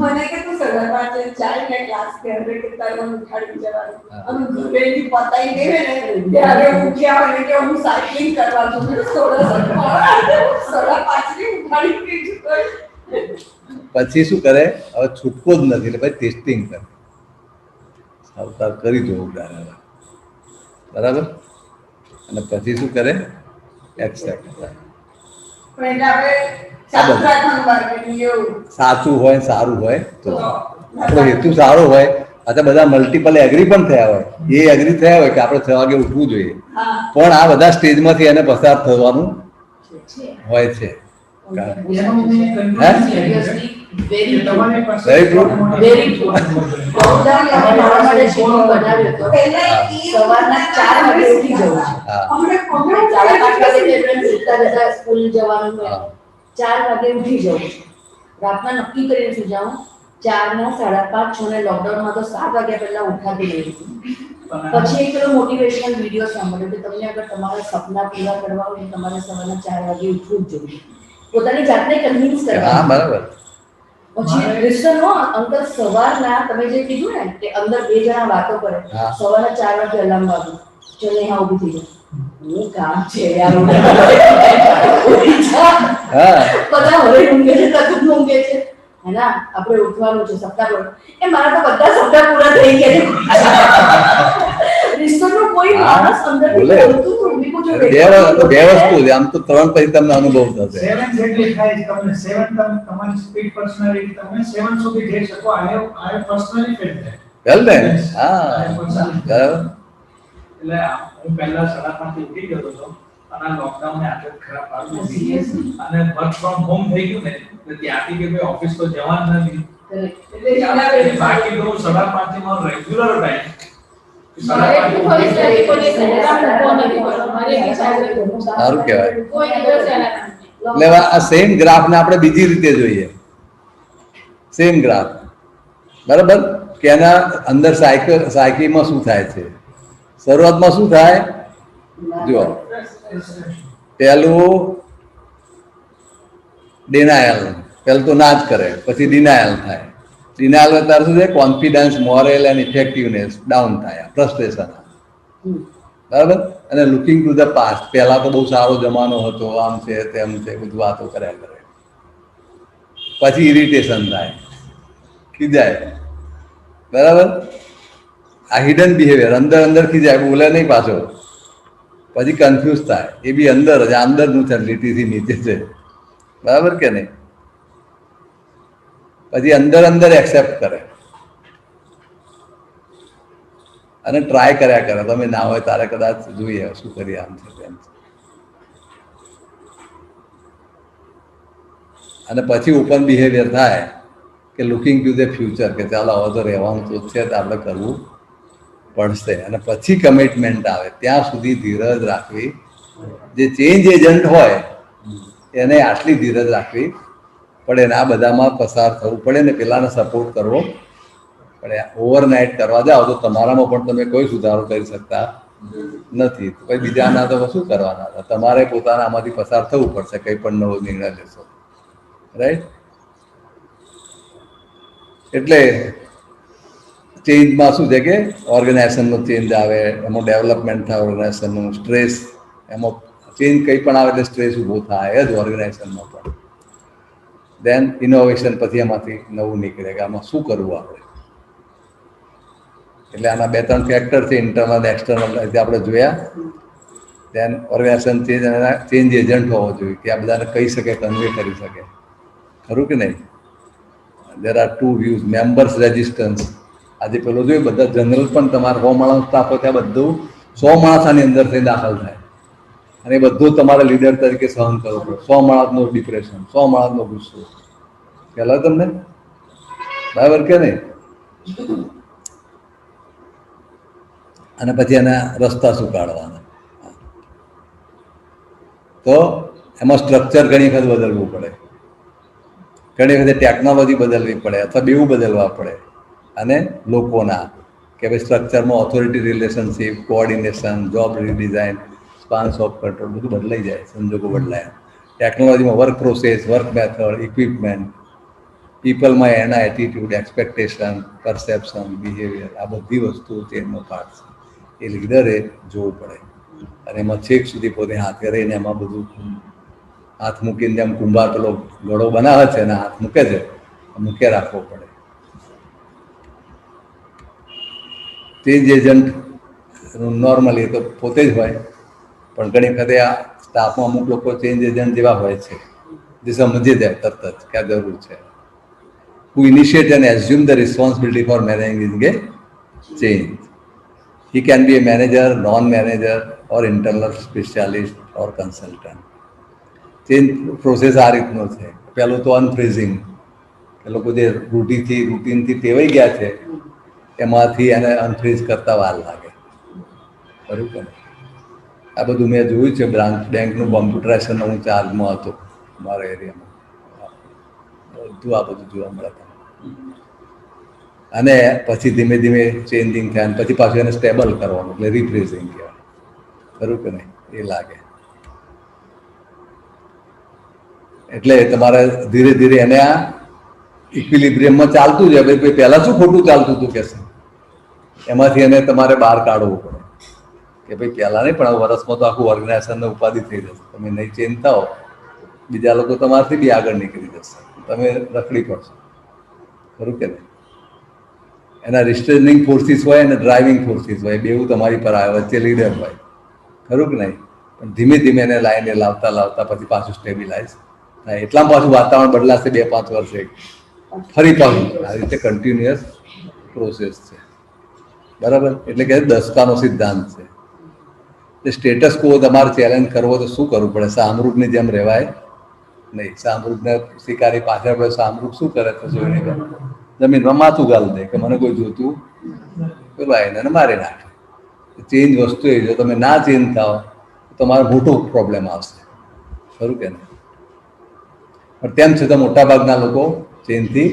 મને કે તું સવાર પાંચે ચાય ને ક્લાસ કે હવે કે તારે ઉઠાડી જવાનું. અને ઘરેથી પતાઈ દેવે ને ત્યારે ઉઠ્યા હોય ને કે હું સાયકલિંગ કરવા જઉં. મેં 5:30 ઉઠાડી દીધું. પછી શું કરે? હવે છૂટકો જ નથી એટલે પછી ટેસ્ટિંગ કરે. અવતાર કરી જોવું બરાબર. બરાબર? અને પછી શું કરે? એક્સેપ્ટ કરે. પણ એટલે આપણે સાચું હોય, સારું હોય તો આપણો હેતુ સારો હોય. અથવા બધા મલ્ટિપલ એગ્રી પણ થયા હોય, એ એગ્રી થયા હોય કે આપણે 6 વાગે ઉઠવું જોઈએ, પણ આ બધા સ્ટેજમાંથી એને પસાર થવાનું હોય છે. સવારના 4 વાગે ઉઠી જવું છે. 5:30 સ્કૂલ જવાનું હોય, 4 વાગે ઉઠી જવું. રાતના નક્કી કરીને સુજાવું 4 ના 5:30 6 ને લોકડાઉનમાં તો 7 વાગ્યા પહેલા ઉઠાતી રહી. પછી એક પેલો મોટિવેશનલ વિડીયો સાંભળ્યો કે તમને અગર તમારા સપના પૂરા કરવા હોય તમારે સવારના 4 વાગે ઉઠવું જ જોઈએ. પોતાની જાતને કન્વિન્સ કરવા. હા, બરાબર. પછી રિસર્ચ અંકલ સવારના તમે જે કીધું ને કે અંદર 2 જણા વાતો કરે, સવારના 4 વાગે અલાર્મ વાગ્યું, ચલો હા ઊભી થઈ જાય. હું કામ છે યાર. બધા હવે ઊંઘે છે, તકું ઊંઘે છે. હેના આપણે ઉઠવાનું છે, સપ્તાહ પર. એ મારા તો બધા સપ્તાહ પૂરા થઈ ગયા છે. રિસર્ચનો કોઈ માણસ અંદરથી બોલતું હતું. બે વસ્તુ છે, આમ તો 3 પછી તમને અનુભવ થશે. 7 જેટલી થાય છે તમને. 7 તમારી સ્પીડ પર્સનાલિટી તમે 7 સુધી જઈ શકો. આઈ પર્સનલી ફીલ થાય. વેલ ને? હા, બરાબર. એટલે હું પહેલા 5:30 ઉઠી ગયો હતો અને લોકડાઉન ને આદત ખરાબ પાડી દીધી અને વર્ક ફ્રોમ હોમ થઈ ગયું ને એટલે ત્યાંથી કે ભાઈ ઓફિસ તો જવાનું નથી. એટલે બાકી તો 5:30 માં રેગ્યુલર ટાઈમ સારું કહેવાય. એટલે આ સેમ ગ્રાફને આપણે બીજી રીતે જોઈએ. સેમ ગ્રાફ, બરાબર? કે એના અંદર સાયકીમાં શું થાય છે? શરૂઆતમાં શું થાય? જો પહેલું ડિનાયલ, પહેલું તો ના જ કરે, પછી ડિનાયલ થાય. ડિનાયલ અત્યારે શું છે? Confidence, moral and effectiveness down થાય, ફ્રસ્ટ્રેશન. બરાબર? અને લુકિંગ ટુ ધ પાસ્ટ, પહેલા તો બહુ સારો જમાનો હતો, આમ છે તેમ છે, બધું વાતો કર્યા કરે. પછી ઇરિટેશન થાય, ખીજાય. બરાબર? આ હિડન બિહેવિયર, અંદર અંદર ખીજાય, બોલે નહીં પાછો. પછી કન્ફ્યુઝ થાય, એ બી અંદર જ, અંદરનું છે, લીટીથી નીચે છે. બરાબર કે નહીં? પછી અંદર અંદર એક્સેપ્ટ કરે અને ટ્રાય કર્યા કરે. તમે ના હોય તારે કદાચ જોઈએ શું કરીએ, આમ છે તેમ છે. અને પછી ઓપન બિહેવિયર થાય કે લુકિંગ ટુ ધ ફ્યુચર, કે ચાલો હવે તો રહેવાનું તો છે, તો આપણે કરવું પડશે. અને પછી કમિટમેન્ટ આવે. ત્યાં સુધી ધીરજ રાખવી. જે ચેન્જ એજન્ટ હોય એને આટલી ધીરજ રાખવી પડે ને આ બધામાં પસાર થવું પડે ને પેલાને સપોર્ટ કરવો પડે. ઓવરનાઇટ કરવા જાઓ તો તમારામાં પણ તમે કોઈ સુધારો કરી શકતા નથી. કોઈ બીજાના તો શું કરવાના હતા? તમારે પોતાના આમાંથી પસાર થવું પડશે કંઈ પણ નવો નિર્ણય લેશો. રાઈટ? એટલે ચેન્જમાં શું છે કે ઓર્ગેનાઇઝેશનનો ચેન્જ આવે, એમાં ડેવલપમેન્ટ થાય ઓર્ગેનાઇઝેશનનું, સ્ટ્રેસ, એમાં ચેન્જ કંઈ પણ આવે એટલે સ્ટ્રેસ ઊભો થાય જ ઓર્ગેનાઇઝેશનમાં પણ. દેન ઇનોવેશન, પછી એમાંથી નવું નીકળે કે આમાં શું કરવું આપણે. એટલે આના 2-3 ફેક્ટર છે, ઇન્ટરનલ એક્સટર્નલ, આપણે જોયા. દેન ઓર્ગેનાઇઝેશન ચેન્જ અને ચેન્જ એજન્ટ હોવો જોઈએ કે આ બધાને કહી શકે, કન્વે કરી શકે. ખરું કે નહીં? There are 2 views. Members resistance, આજે પેલો જોઈએ બધા જનરલ પણ તમારે 100 માણસ સ્ટાફ હોય ત્યાં બધું 100 માણસ આની અંદરથી દાખલ થાય અને એ બધું તમારે લીડર તરીકે સહન કરવું પડે. 100 માણસનું ડિપ્રેશન, 100 માણસનો ગુસ્સો, ખ્યાલ આવે તમને? બરાબર કે નહીં? અને પછી એના રસ્તા શું કાઢવાના, તો એમાં સ્ટ્રક્ચર ઘણી વખત બદલવું પડે, ઘણી વખતે ટેકનોલોજી બદલવી પડે અથવા બેવું બદલવા પડે. અને લોકોના કે ભાઈ સ્ટ્રક્ચરમાં authority relationship, coordination, job redesign, spans of control બધું બદલાઈ જાય, સંજોગો બદલાય. ટેકનોલોજીમાં work process, work method, equipment, પીપલમાં એના એટીટ્યુડ, એક્સપેક્ટેશન, પરસેપ્શન, બિહેવિયર, આ બધી વસ્તુઓ ચેન્જનો પાર્ટ છે. એ લીડરે જોવું પડે અને એમાં છેક સુધી પોતે હાથે રહીને એમાં બધું હાથ મૂકીને, જેમ કુંભાર પેલો ઘડો બનાવે છે અને હાથ મૂકે છે, મૂકે રાખવો પડે. ચેન્જ એજન્ટ નોર્મલી તો પોતે જ હોય, પણ ઘણી વખતે આ સ્ટાફમાં અમુક લોકો ચેન્જ એજન્ટ જેવા હોય છે જે સમજી જાય તરત જ કે આ જરૂર છે. who initiate and assume the responsibility for managing a change. He can be a manager, non-manager or internal specialist or consultant. Change process આ રીતનો છે. પહેલું તો અનફ્રીઝિંગ, એ લોકો જે રૂટીનથી ટેવાઈ ગયા છે એમાંથી એને અનફ્રીઝ કરતા વાર લાગે. બરાબર? આ બધું મેં જોયું છે. બેંકનું કોમ્પ્યુટરાઇઝેશન હું ચાર્જમાં હતો મારા એરિયામાં, બધું આ બધું જોવા મળે. અને પછી ધીમે ધીમે ચેન્જિંગ થાય અને પછી પાછું એને સ્ટેબલ કરવાનું, એટલે રિફ્રેશિંગ કહેવાય. ખરું કે નહીં? એ લાગે. એટલે તમારે ધીરે ધીરે એને આ ઇક્વિલિબ્રિયમમાં ચાલતું જાય. ભાઈ પહેલાં શું ખોટું ચાલતું હતું કે એમાંથી એને તમારે બહાર કાઢવું પડે કે ભાઈ પહેલાં નહીં, પણ આ વર્ષમાં તો આખું ઓર્ગેનાઇઝેશનને ઉપાધિ થઈ જશે. તમે નહીં ચેન્જ થાઓ, બીજા લોકો તમારાથી બી આગળ નીકળી જશે, તમે રખડી પડશો. ખરું કે નહીં? એના રિસ્ટ્રેનિંગ ફોર્સિસ હોય અને ડ્રાઇવિંગ ફોર્સિસ હોય, બેવું તમારી પર આવે, વચ્ચે લીડર હોય. ખરું કે નહીં? પણ ધીમે ધીમે એને લાઈને લાવતા પછી પાછું સ્ટેબિલાઇઝ થાય. એટલામાં પાછું વાતાવરણ બદલાશે 2-5 વર્ષે, ફરી પાછું. આ રીતે કન્ટિન્યુઅસ પ્રોસેસ છે. બરાબર? એટલે કે દસકાનો સિદ્ધાંત છે. એ સ્ટેટસ કો તમારે ચેલેન્જ કરવો તો શું કરવું પડે? શાહમૃગની જેમ રહેવાય નહીં. શાહમૃગને શિકારી પાછળ પડે, શાહમૃગ શું કરે છે જોઈને જમીનમાં માથું ગાળી દે કે મને કોઈ જોતું પેલું આવીને મારી નાખે. ચેન્જ વસ્તુ એ, જો તમે ના ચેન્જ થાઓ તો તમારો મોટો પ્રોબ્લેમ આવશે. ખરું કે નહીં? પણ તેમ છતાં મોટાભાગના લોકો ચેન્જથી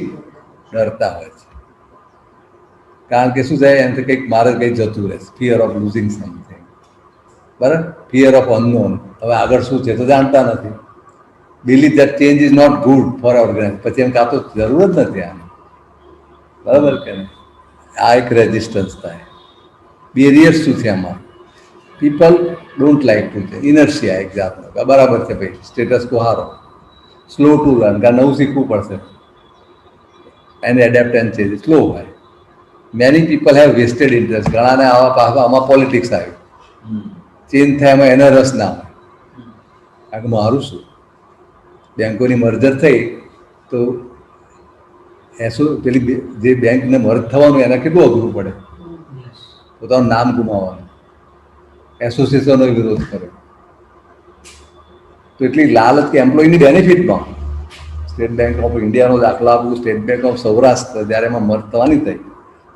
ડરતા હોય છે. કારણ કે શું થાય એનાથી કંઈક મારે કંઈક જતું રહેશે, ફિયર ઓફ લૂઝિંગ સમથિંગ, બરાબર, ફિયર ઓફ અનનોન. હવે આગળ શું છે તો જાણતા નથી. Believe that change is not good for organize, પછી એમ કાં તો જરૂર જ નથી આની, બરાબર કે નહીં? આ એક રેઝિસ્ટન્સ થાય. બેરિયર શું છે આમાં? પીપલ ડોન્ટ લાઈક ટુ છે ઇનર્શિયા એક જાતનો, બરાબર છે ભાઈ, સ્ટેટસ કો હારો, સ્લો ટુ લર્ન, કારણ નવું શીખવું પડશે, and adapt and change slow હોય. Many people have vested interest, ઘણાને આવા પાછા આમાં પોલિટિક્સ આવ્યું, ચેન્જ થાય એમાં એને રસ ના હોય. કારણ કે મારું શું, બેંકોની મર્જર થઈ તો પેલી જે બેંકને મર્જ થવાનું એના કેટલું અઘરું પડે, પોતાનું નામ ગુમાવવાનું, એસોસિએશનનો વિરોધ કર્યો, તો એટલી લાલચ કે એમ્પ્લોયની બેનિફિટમાં સ્ટેટ બેંક ઓફ ઇન્ડિયાનો દાખલો આપું, સ્ટેટ બેંક ઓફ સૌરાષ્ટ્ર જ્યારે એમાં મર્જ થવાની થઈ,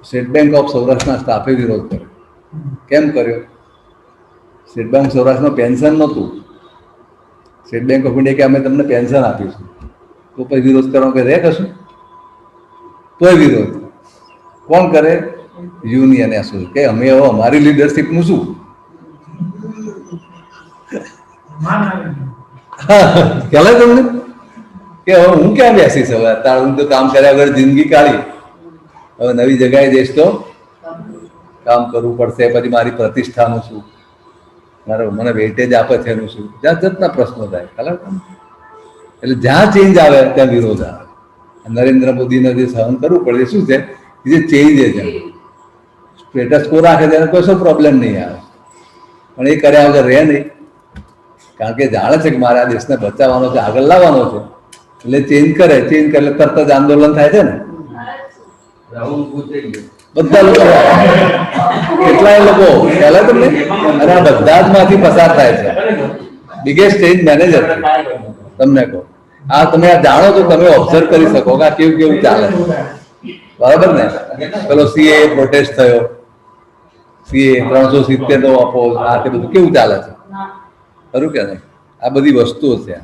સ્ટેટ બેંક ઓફ સૌરાષ્ટ્રના સ્ટાફે વિરોધ કર્યો. કેમ કર્યો? સ્ટેટ બેંક સૌરાષ્ટ્રમાં પેન્શન નહોતું, સ્ટેટ બેંક ઓફ ઇન્ડિયા કે અમે તમને પેન્શન આપીશું, તો પછી વિરોધ કરવાનો કે રહે કશું? તોય વિરોધ કોણ કરે? યુનિયન એસોસિએશન, કે અમે હવે અમારી લીડરશીપનું શું? ખ્યાલ આવે તમને કે હવે હું ક્યાં બેસીશ, હવે અત્યારે હું તો કામ કર્યા વગર જિંદગી કાઢી, હવે નવી જગ્યાએ જઈશ તો કામ કરવું પડશે, પછી મારી પ્રતિષ્ઠાનું શું, મારે મને વેઇટેજ આપે છે એનું શું, જાત જાતના પ્રશ્નો થાય. ખ્યાલ આવે? એટલે જ્યાં ચેન્જ આવે ત્યાં વિરોધ આવે. નરેન્દ્ર મોદીને જે સહન કરવું પડે શું છે, જે ચેન્જ છે, સ્ટેટસ કો રાખે તેને કશો પ્રોબ્લેમ નહીં આવે, પણ એ કર્યા વગર રહે નહીં, કારણ કે જાણે છે કે મારે આ દેશને બચાવવાનો છે, આગળ લાવવાનો છે, એટલે ચેન્જ કરે એટલે તરત જ આંદોલન થાય છે ને. બધા લોકો, કેટલાય લોકો ખ્યાલ આવે તમને, અને આ બધા જ માંથી પસાર થાય છે. બિગેસ્ટ ચેન્જ મેનેજર તમને કહો, આ તમે આ જાણો તો તમે ઓબ્ઝર્વ કરી શકો કે આ કેવું કેવું ચાલે, બરાબર ને? પેલો સીએ પ્રોટેસ્ટ થયો, સીએ 370 નો અપોઝ, આ તે બધું કેવું ચાલે છે, ખરું કે નહીં? આ બધી વસ્તુઓ છે.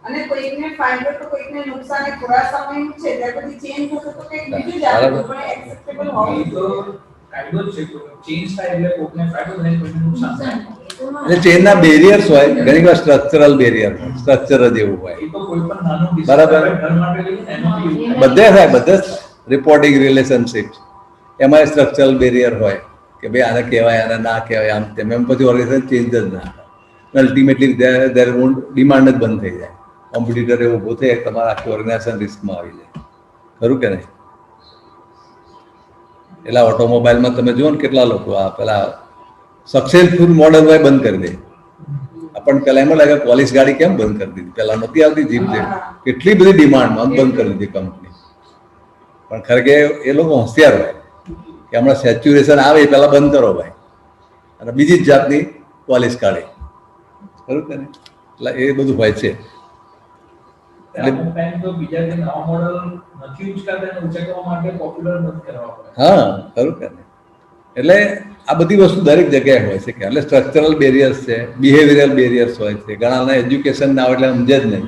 અને કોઈકને ફાયદો તો કોઈકને નુકસાન એ થોડા સમયનું છે, ત્યાર પછી ચેન્જ થશે તો કંઈક બીજું જ આવે, પણ એક્સેપ્ટેબલ હોવું જોઈએ. કાયદો જ છે, ચેન્જ થાય એટલે કોઈકને ફાયદો થાય, કોઈને નુકસાન થાય. એટલે ચેનના બેરિયર્સ હોય, ઘણી વાર સ્ટ્રક્ચરલ બેરિયર, સ્ટ્રક્ચર જ એવું હોય, એ તો કોઈ પણ નાનું બરાબર. ઘર માટે લઈને એનો બધે થાય, બધે રિપોર્ટિંગ રિલેશનશિપ, એમાં સ્ટ્રક્ચરલ બેરિયર હોય કે ભાઈ આને કહેવાય, આને ના કહેવાય, આમ તેમ, એમ પછી ઓર્ગેનાઇઝેશન ચેન્જ જ ના થાય. અલ્ટિમેટલી દેર ડિમાન્ડ જ બંધ થઈ જાય, કોમ્પિટિટર એવો ઊભો થાય, તમારા આખી ઓર્ગેનાઇઝેશન રિસ્કમાં આવી જાય, ખરું કે નહીં? એટલે ઓટોમોબાઈલમાં તમે જુઓ ને કેટલા લોકો આ પેલા સક્સેસફુલ મોડલ હોય બંધ કરી દે. આપણને પેલા એમ લાગે પોલીસ ગાડી કેમ બંધ કરી દીધી, પેલા નહોતી આવતી જીપ છે, કેટલી બધી ડિમાન્ડમાં બંધ કરી દીધી કંપની. પણ ખરેખર એ લોકો હોશિયાર હોય કે હમણાં સેચ્યુરેશન આવે એ પહેલાં બંધ કરો ભાઈ, અને બીજી જ જાતની પોલીસ કાઢી, ખરું કે નહીં? એટલે એ બધું હોય છે. હા, ખરું કે નહીં? એટલે આ બધી વસ્તુ દરેક જગ્યાએ હોય છે કે એટલે સ્ટ્રક્ચરલ બેરિયર્સ છે, બિહેવિયરલ બેરિયર્સ હોય છે. ઘણાના એજ્યુકેશન ના આવે એટલે સમજે જ નહીં,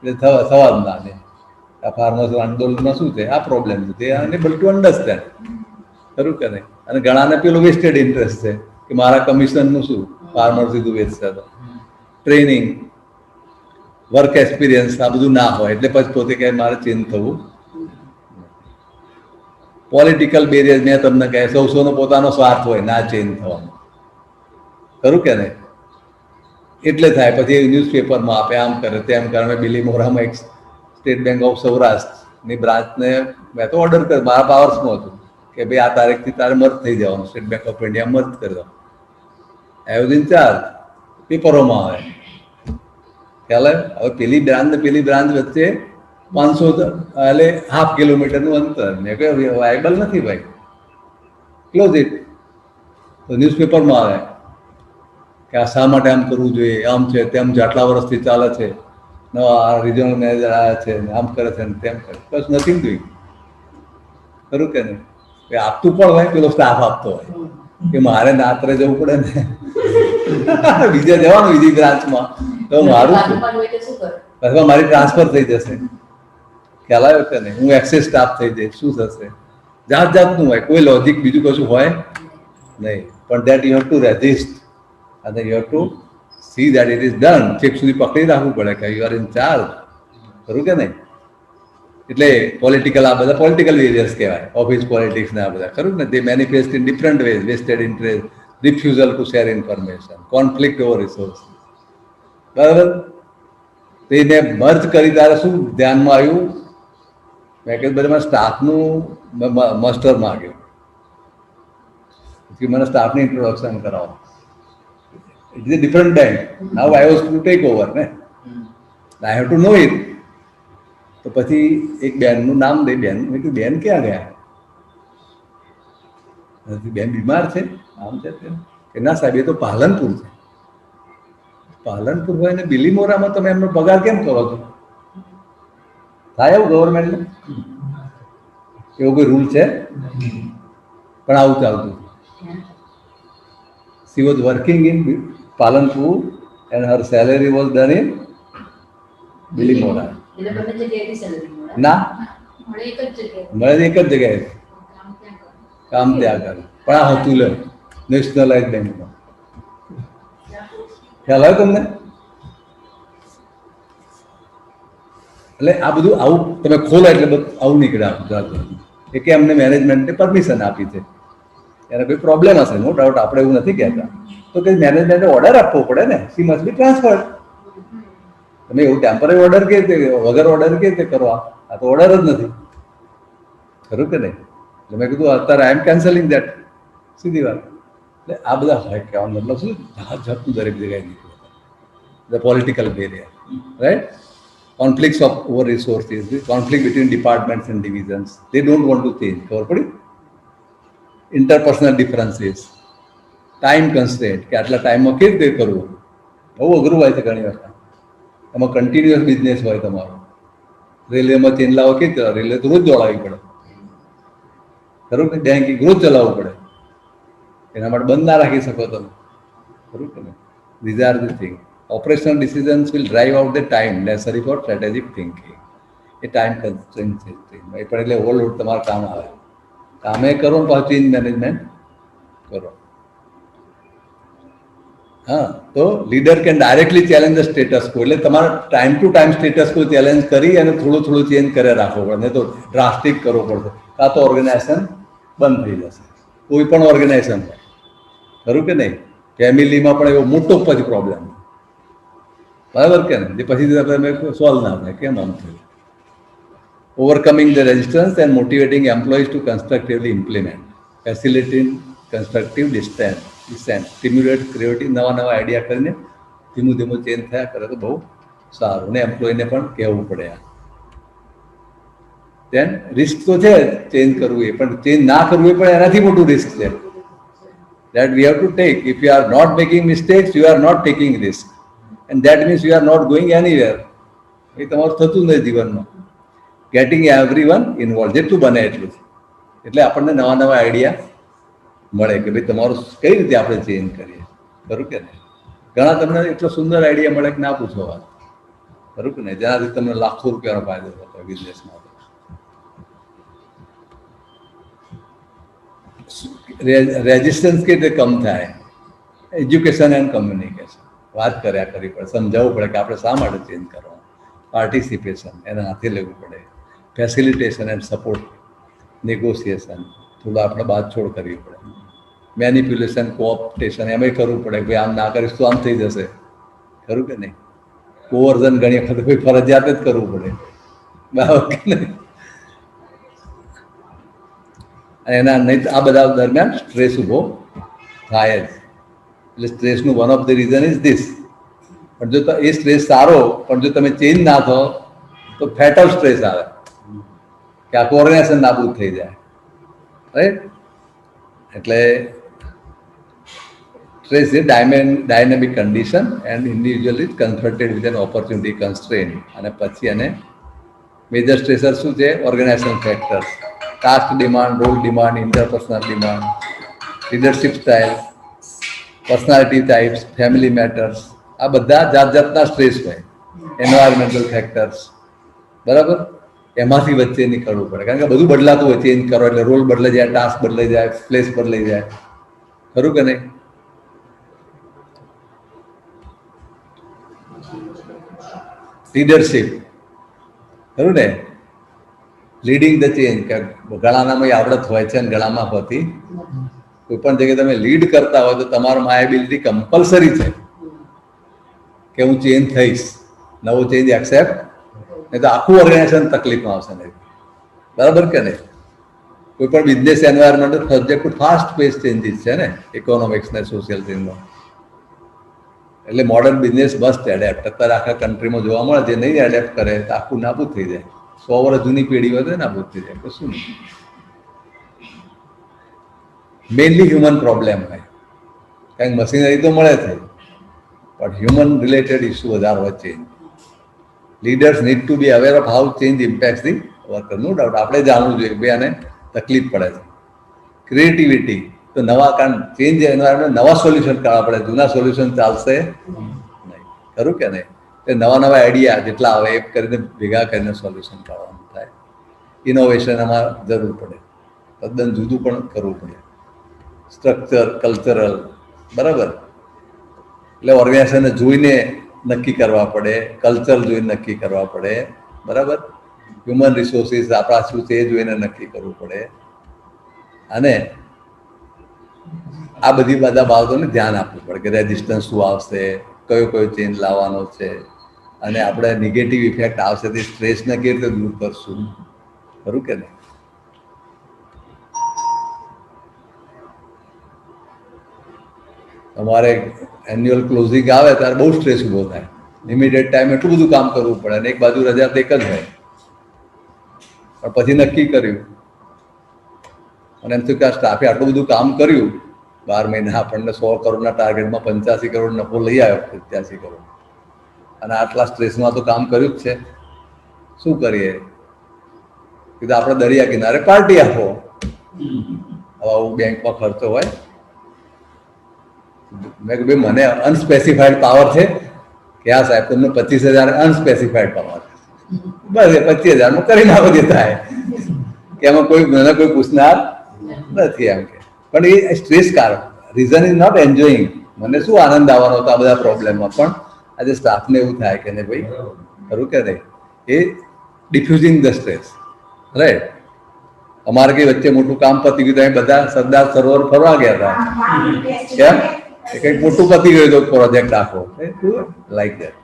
એટલે થવા જ ના દે. આ ફાર્મર્સ આંદોલનમાં શું છે, આ પ્રોબ્લેમ છે, તે અનેબલ ટુ અન્ડરસ્ટેન્ડ, ખરું કે નહીં? અને ઘણાને પેલું વેસ્ટેડ ઇન્ટરેસ્ટ છે કે મારા કમિશનનું શું, ફાર્મર સીધું વેચશે, તો ટ્રેનિંગ, વર્ક એક્સપિરિયન્સ આ બધું ના હોય, એટલે પછી પોતે કહે મારે ચેન્જ થવું. પોલિટિકલ બેરિયર મેં તમને કહે, સૌનો પોતાનો સ્વાર્થ હોય, ના ચેન્જ થવાનો, ખરું કે નહીં? એટલે થાય પછી ન્યૂઝપેપરમાં આપે, આમ કરે તેમ કરે. મેં બિલીમોરામાં એક સ્ટેટ બેંક ઓફ સૌરાષ્ટ્રની બ્રાન્ચને મેં તો ઓર્ડર કર્યો, મારા પાવર્સમાં હતું કે ભાઈ આ તારીખથી તારે મર્જ થઈ જવાનું, state bank of India merge કરી દો, એવજ ઇન્ચાર્જ પેપરોમાં આવે. ખ્યાલ આવે? હવે પેલી બ્રાન્ચ ને પેલી બ્રાન્ચ વચ્ચે 500 એટલે 0.5 કિલોમીટરનું અંતર, મેં કહ્યું વાયબલ નથી ભાઈ, ક્લોઝ ઇટ. તો ન્યૂઝપેપરમાં આવે કે આ શા માટે આમ કરવું જોઈએ, આમ છે તેમ છે, આટલા વર્ષથી ચાલે છે, નવા રિજનલ મેનેજર આવ્યા છે, આમ કરે છે ને તેમ કરે, બસ નથી જોઈ, ખરું કે નહીં? આપતું પણ હોય, પેલો સ્ટાફ આપતો હોય કે મારે નાત્રે જવું પડે ને બીજે જવાનું બીજી બ્રાન્ચમાં, તો મારું અથવા મારી ટ્રાન્સફર થઈ જશે, ખ્યાલ આવ્યો કે નહીં? હું એક્સેસ સ્ટાફ થઈ જઈશ, શું થશે? જાત જાતનું હોય, કોઈ લોજિક બીજું કશું હોય નહીં. પણ that you have to resist અને you have to see that it is done. Check સુધી પકડી રાખવું પડે કે યુ આર ઇન ચાર્જ. ખરું કે નહીં? એટલે પોલિટિકલ, આ બધા પોલિટિકલ વેરિયસ કહેવાય, ઓફિસ પોલિટિક્સ ને આ બધા. ખરું ને? તે manifest in different ways: vested interest, refusal to share information, conflict over resource. બરાબર? તો એને મર્જ કરી ત્યારે શું ધ્યાનમાં આવ્યું? મેં કીધું બધામાં સ્ટાફનું મસ્ટર માગ્યું, પછી મને સ્ટાફની ઇન્ટ્રોડક્શન કરાવો. It is a different bank. Now I was to take over ને, I have to know it. તો પછી એક બેનનું નામ દઈ, બેન. મેં કીધું બેન ક્યાં ગયા? બેન બીમાર છે, આમ છે તેમ. કે ના સાહેબ, એ તો પાલનપુર છે. પાલનપુર હોય ને બિલીમોરામાં તમે એમનો પગાર કેમ કરો છો? થાય એવું ગવર્મેન્ટને? એવો કોઈ રૂલ છે? પણ આવું ચાલતું. She was working in Palanpur and her salary was done in Bilimora. એટલે બંને જગ્યાએથી સેલરી મળે? ના, મળે એક જ જગ્યાએ. મળે એક જ જગ્યાએ, કામ ત્યાં કરે. પણ આ હતું લે નેશનલાઇઝ બેંકમાં. ખ્યાલ આવે તમને? એટલે આ બધું આવું તમે ખોલો એટલે બધું આવું નીકળે. એ કે અમને મેનેજમેન્ટે પરમિશન આપી છે, એને કોઈ પ્રોબ્લેમ હશે, નો ડાઉટ. આપણે એવું નથી કહેતા. તો કે મેનેજમેન્ટે ઓર્ડર આપવો પડે ને, સી મસ્ટ બી ટ્રાન્સફર. તમે એવું ટેમ્પરરી ઓર્ડર કે વગર ઓર્ડર કે રીતે કરવા? આ તો ઓર્ડર જ નથી. ખરું કે નહીં? એટલે મેં કીધું અત્યારે આઈ એમ કેન્સલિંગ દેટ. સીધી વાત. એટલે આ બધા હોય કહેવાનો મતલબ શું? જાતનું દરેક જગ્યાએ નીકળે. The political barrier, right? Conflicts of over resources, conflict between departments and divisions. They don't want to change. ખબર પડી? Interpersonal differences, time constraint, કે આટલા ટાઈમમાં કેવી રીતે કરવું? બહુ અઘરું હોય છે ઘણી વખત. એમાં કન્ટિન્યુઅસ બિઝનેસ હોય તમારો. રેલવેમાં ચેન લાવો કે રેલવે તો રોજ દોડાવવી પડે. ખરું કે? બેંકિંગ રોજ ચલાવવું પડે. એના માટે બંધ ના રાખી શકો તમે. ખરું કે નહીં? These are the things. Operational decisions will drive out the time necessary for strategic thinking. A time constraint છે. પણ એટલે ઓવરલોડ તમારે કામ આવે. કામે કરો ને પાછું ચેન્જ મેનેજમેન્ટ કરો. હા, તો leader can directly challenge the status કો. એટલે તમારે ટાઈમ ટુ ટાઈમ સ્ટેટસ કો ચેલેન્જ કરી અને થોડું થોડું ચેન્જ કરે રાખવો પડે. નહીં તો ડ્રાસ્ટિક કરવો પડશે. કાં તો ઓર્ગેનાઇઝેશન બંધ થઈ જશે. કોઈ પણ ઓર્ગેનાઇઝેશન હોય. ખરું કે નહીં? ફેમિલીમાં પણ એવો મોટો પછી પ્રોબ્લેમ, બરાબર કે ને? જે પછી તમે સોલ્વ ના થાય. કેમ આમ થયું? Overcoming the resistance and motivating employees to constructively implement, facilitating constructive distance, stimulate creative, નવા નવા આઈડિયા કરીને ધીમું ધીમું ચેન્જ થયા કરે તો બહુ સારું. ને એમ્પ્લોયને પણ કહેવું પડે. દેન રિસ્ક તો છે ચેન્જ કરવું, એ પણ ચેન્જ ના કરવું એ પણ એનાથી મોટું રિસ્ક છે. That we have to take. If you are not making mistakes, you are not taking risk. And that means you are not going anywhere. એ તમારું થતું નથી જીવનમાં. ગેટિંગ એવરીવન ઇન્વોલ્વ, જેટલું બને એટલું. એટલે આપણને નવા નવા આઈડિયા મળે કે ભાઈ તમારું કઈ રીતે આપણે ચેન્જ કરીએ. ખરું કે નહીં? ઘણા તમને એટલો સુંદર આઈડિયા મળે કે ના પૂછો વાત. ખરું કે નહીં? જેનાથી તમને લાખો રૂપિયાનો ફાયદો થતો હોય બિઝનેસમાં. રેઝિસ્ટન્સ કઈ રીતે કમ થાય? Education and communication. વાત કર્યા કરવી પડે, સમજાવવું પડે કે આપણે શા માટે ચેન્જ કરવાનું. પાર્ટિસિપેશન, એને હાથે લેવું પડે. ફેસિલિટેશન એન્ડ સપોર્ટ, નેગોશિએશન, થોડું આપણે બાદછોડ કરવી પડે. મેનિપ્યુલેશન, કોઓપ્ટેશન, એમાંય કરવું પડે કે ભાઈ આમ ના કરીશ તો આમ થઈ જશે. ખરું કે નહીં? કોવર્ઝન ઘણી વખત કોઈ ફરજિયાત જ કરવું પડે. બરાબર કે નહીં? એના નહીં આ બધા દરમિયાન સ્ટ્રેસ ઊભો થાય જ. એટલે સ્ટ્રેસનું one of the reason is this. પણ જો એ સ્ટ્રેસ સારો, પણ જો તમે ચેન્જ ના થો તો ફેટલ સ્ટ્રેસ આવે કે આખું ઓર્ગેનાઇઝેશન નાબૂદ થઈ જાય. રાઈટ? એટલે સ્ટ્રેસ એ dynamic condition and individual is confronted with an opportunity constraint. અને પછી એને મેજર સ્ટ્રેસર શું છે? Organization factors, task demand, role demand, interpersonal demand, leadership style, personality types, family matters. આ બધા જાત જાતના સ્ટ્રેસ હોય. એન્વાયરમેન્ટલ ફેક્ટર્સ, બરાબર? એમાંથી વચ્ચે નીકળવું પડે, કારણ કે બધું બદલાતું હોય, ચેન્જ કરો એટલે રોલ બદલાઈ જાય, ટાસ્ક બદલાઈ જાય, પ્લેસ બદલાઈ જાય, ખરું કે નહીં? લીડરશીપ, ખરું ને? લીડિંગ ધ ચેન્જ, કે ઘણાનામાં આવડત હોય છે અને ઘણામાં હોતી. કોઈ પણ જગ્યાએ તમે લીડ કરતા હોય તો તમારામાં આ એબિલિટી કમ્પલસરી છે કે હું ચેન્જ થઈશ, નવો ચેન્જ એક્સેપ્ટ, નહીં તો આખું ઓર્ગેનાઇઝેશન તકલીફમાં આવશે નહીં. બરાબર કે નહીં? કોઈ પણ business environment subject to fast pace changes છે ને, ઇકોનોમિક્સ ને સોશિયલ ચેન્જમાં. એટલે મોડર્ન બિઝનેસ મસ્ટ એડેપ્ટ. અત્યારે આખા કન્ટ્રીમાં જોવા મળે, જે નહીં એડેપ્ટ કરે તો આખું નાબૂદ થઈ જાય. 100 વર્ષ જૂની પેઢી હોય તો નાબૂદ થઈ જાય, કશું નહીં. મેઇનલી હ્યુમન પ્રોબ્લેમ હોય, કારણ કે મશીનરી તો મળે છે, પણ હ્યુમન રિલેટેડ ઇસ્યુ વધારે હોય. Change leaders need to be aware of how change impact the worker. No doubt આપણે જાણવું જોઈએ કે આને તકલીફ પડે છે. ક્રિએટિવિટી તો નવા કારણ ચેન્જ એન્વાયરમેન્ટ, નવા સોલ્યુશન કાઢવા પડે, જૂના સોલ્યુશન ચાલશે નહીં, ખરું કે નહીં? એ નવા નવા આઈડિયા જેટલા આવે એ કરીને ભેગા કરીને સોલ્યુશન કાઢવાનું થાય. ઇનોવેશન એમાં જરૂર પડે, તદ્દન જુદું પણ કરવું પડે. સ્ટ્રક્ચર, કલ્ચરલ, બરાબર. એટલે ઓર્ગેનાઇઝેશનને જોઈને નક્કી કરવા પડે, કલ્ચર જોઈને નક્કી કરવા પડે, બરાબર. હ્યુમન રિસોર્સિસ આપણા શું છે એ જોઈને નક્કી કરવું પડે. અને આ બધા બાબતોને ધ્યાન આપવું પડે કે રેઝિસ્ટન્સ શું આવશે, કયો ચેન્જ લાવવાનો છે, અને આપણે નેગેટિવ ઇફેક્ટ આવશે તે સ્ટ્રેસને કેવી રીતે દૂર કરશું, ખરું કે નહીં? તમારે એન્યુઅલ ક્લોઝિંગ આવે ત્યારે બહુ સ્ટ્રેસ ઊભો થાય. ઇમિડિયેટ ટાઈમ એટલું બધું કામ કરવું પડે, અને એક બાજુ રજા તો એક જ હોય, પણ પછી નક્કી કર્યું અને એમ થયું કે આ સ્ટાફે આટલું બધું કામ કર્યું, 12 મહિના આપણને 100 કરોડના ટાર્ગેટમાં 85 કરોડ નફો લઈ આવ્યો, 87 કરોડ, અને આટલા સ્ટ્રેસમાં તો કામ કર્યું જ છે, શું કરીએ? કીધું આપણે દરિયા કિનારે પાર્ટી આપો. હવે આવું બેંકમાં ખર્ચો હોય? મેં કીધું મને અનસ્પેસિફાઈડ પાવર છે કે આ સાહેબ તમને 25,000 અનસ્પેસિફાઈડ પાવર, બસ એ 25,000 કરી નાખો જે થાય, કે એમાં મને કોઈ પૂછનાર નથી એમ કે. પણ એ સ્ટ્રેસ કારણ, રીઝન ઇઝ નોટ એન્જોઈંગ. મને શું આનંદ આવવાનો હતો આ બધા પ્રોબ્લેમમાં, પણ આજે સ્ટાફને એવું થાય કે નહીં ભાઈ, ખરું કે નહીં? એ ડિફ્યુઝિંગ ધ સ્ટ્રેસ, રાઈટ. અમારે કઈ વચ્ચે મોટું કામ પતી ગયું, બધા સરદાર સરોવર ફરવા ગયા હતા, કેમ? કંઈક મોટું પતી ગયું હતું પ્રોજેક્ટ આખો, લાઈક દેટ.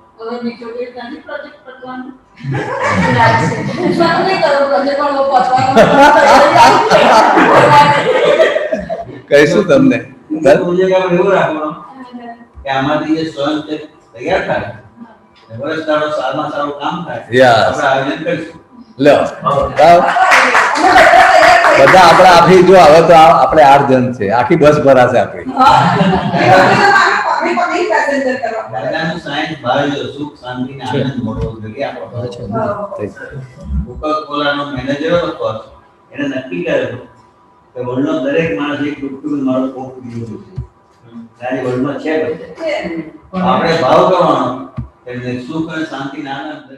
કહીશું તમને. એવું રાખવાનું કે આમાંથી જે સ્વયં તૈયાર થાય, વર્ષ દાડો સાલમાં સારું કામ થાય, આપણે આયોજન કરીશું. લો બધા આપણે આખી, જો હવે તો આપણે 8 જણ છે, આખી બસ ભરાશે આપણી. દાદાનું સાયન્સ ભાવ્યો, સુખ શાંતિ ને આનંદ મળવો જોઈએ આપણો. કોકાકોલાનો મેનેજર હતો, એને નક્કી કરેલું કે વર્લ્ડનો દરેક માણસ એક ડૂબતું મારો કોક પીવું છે. સારી વર્લ્ડમાં છે બધે. આપણે ભાવ કરવાનો એટલે સુખ અને શાંતિ ના આનંદ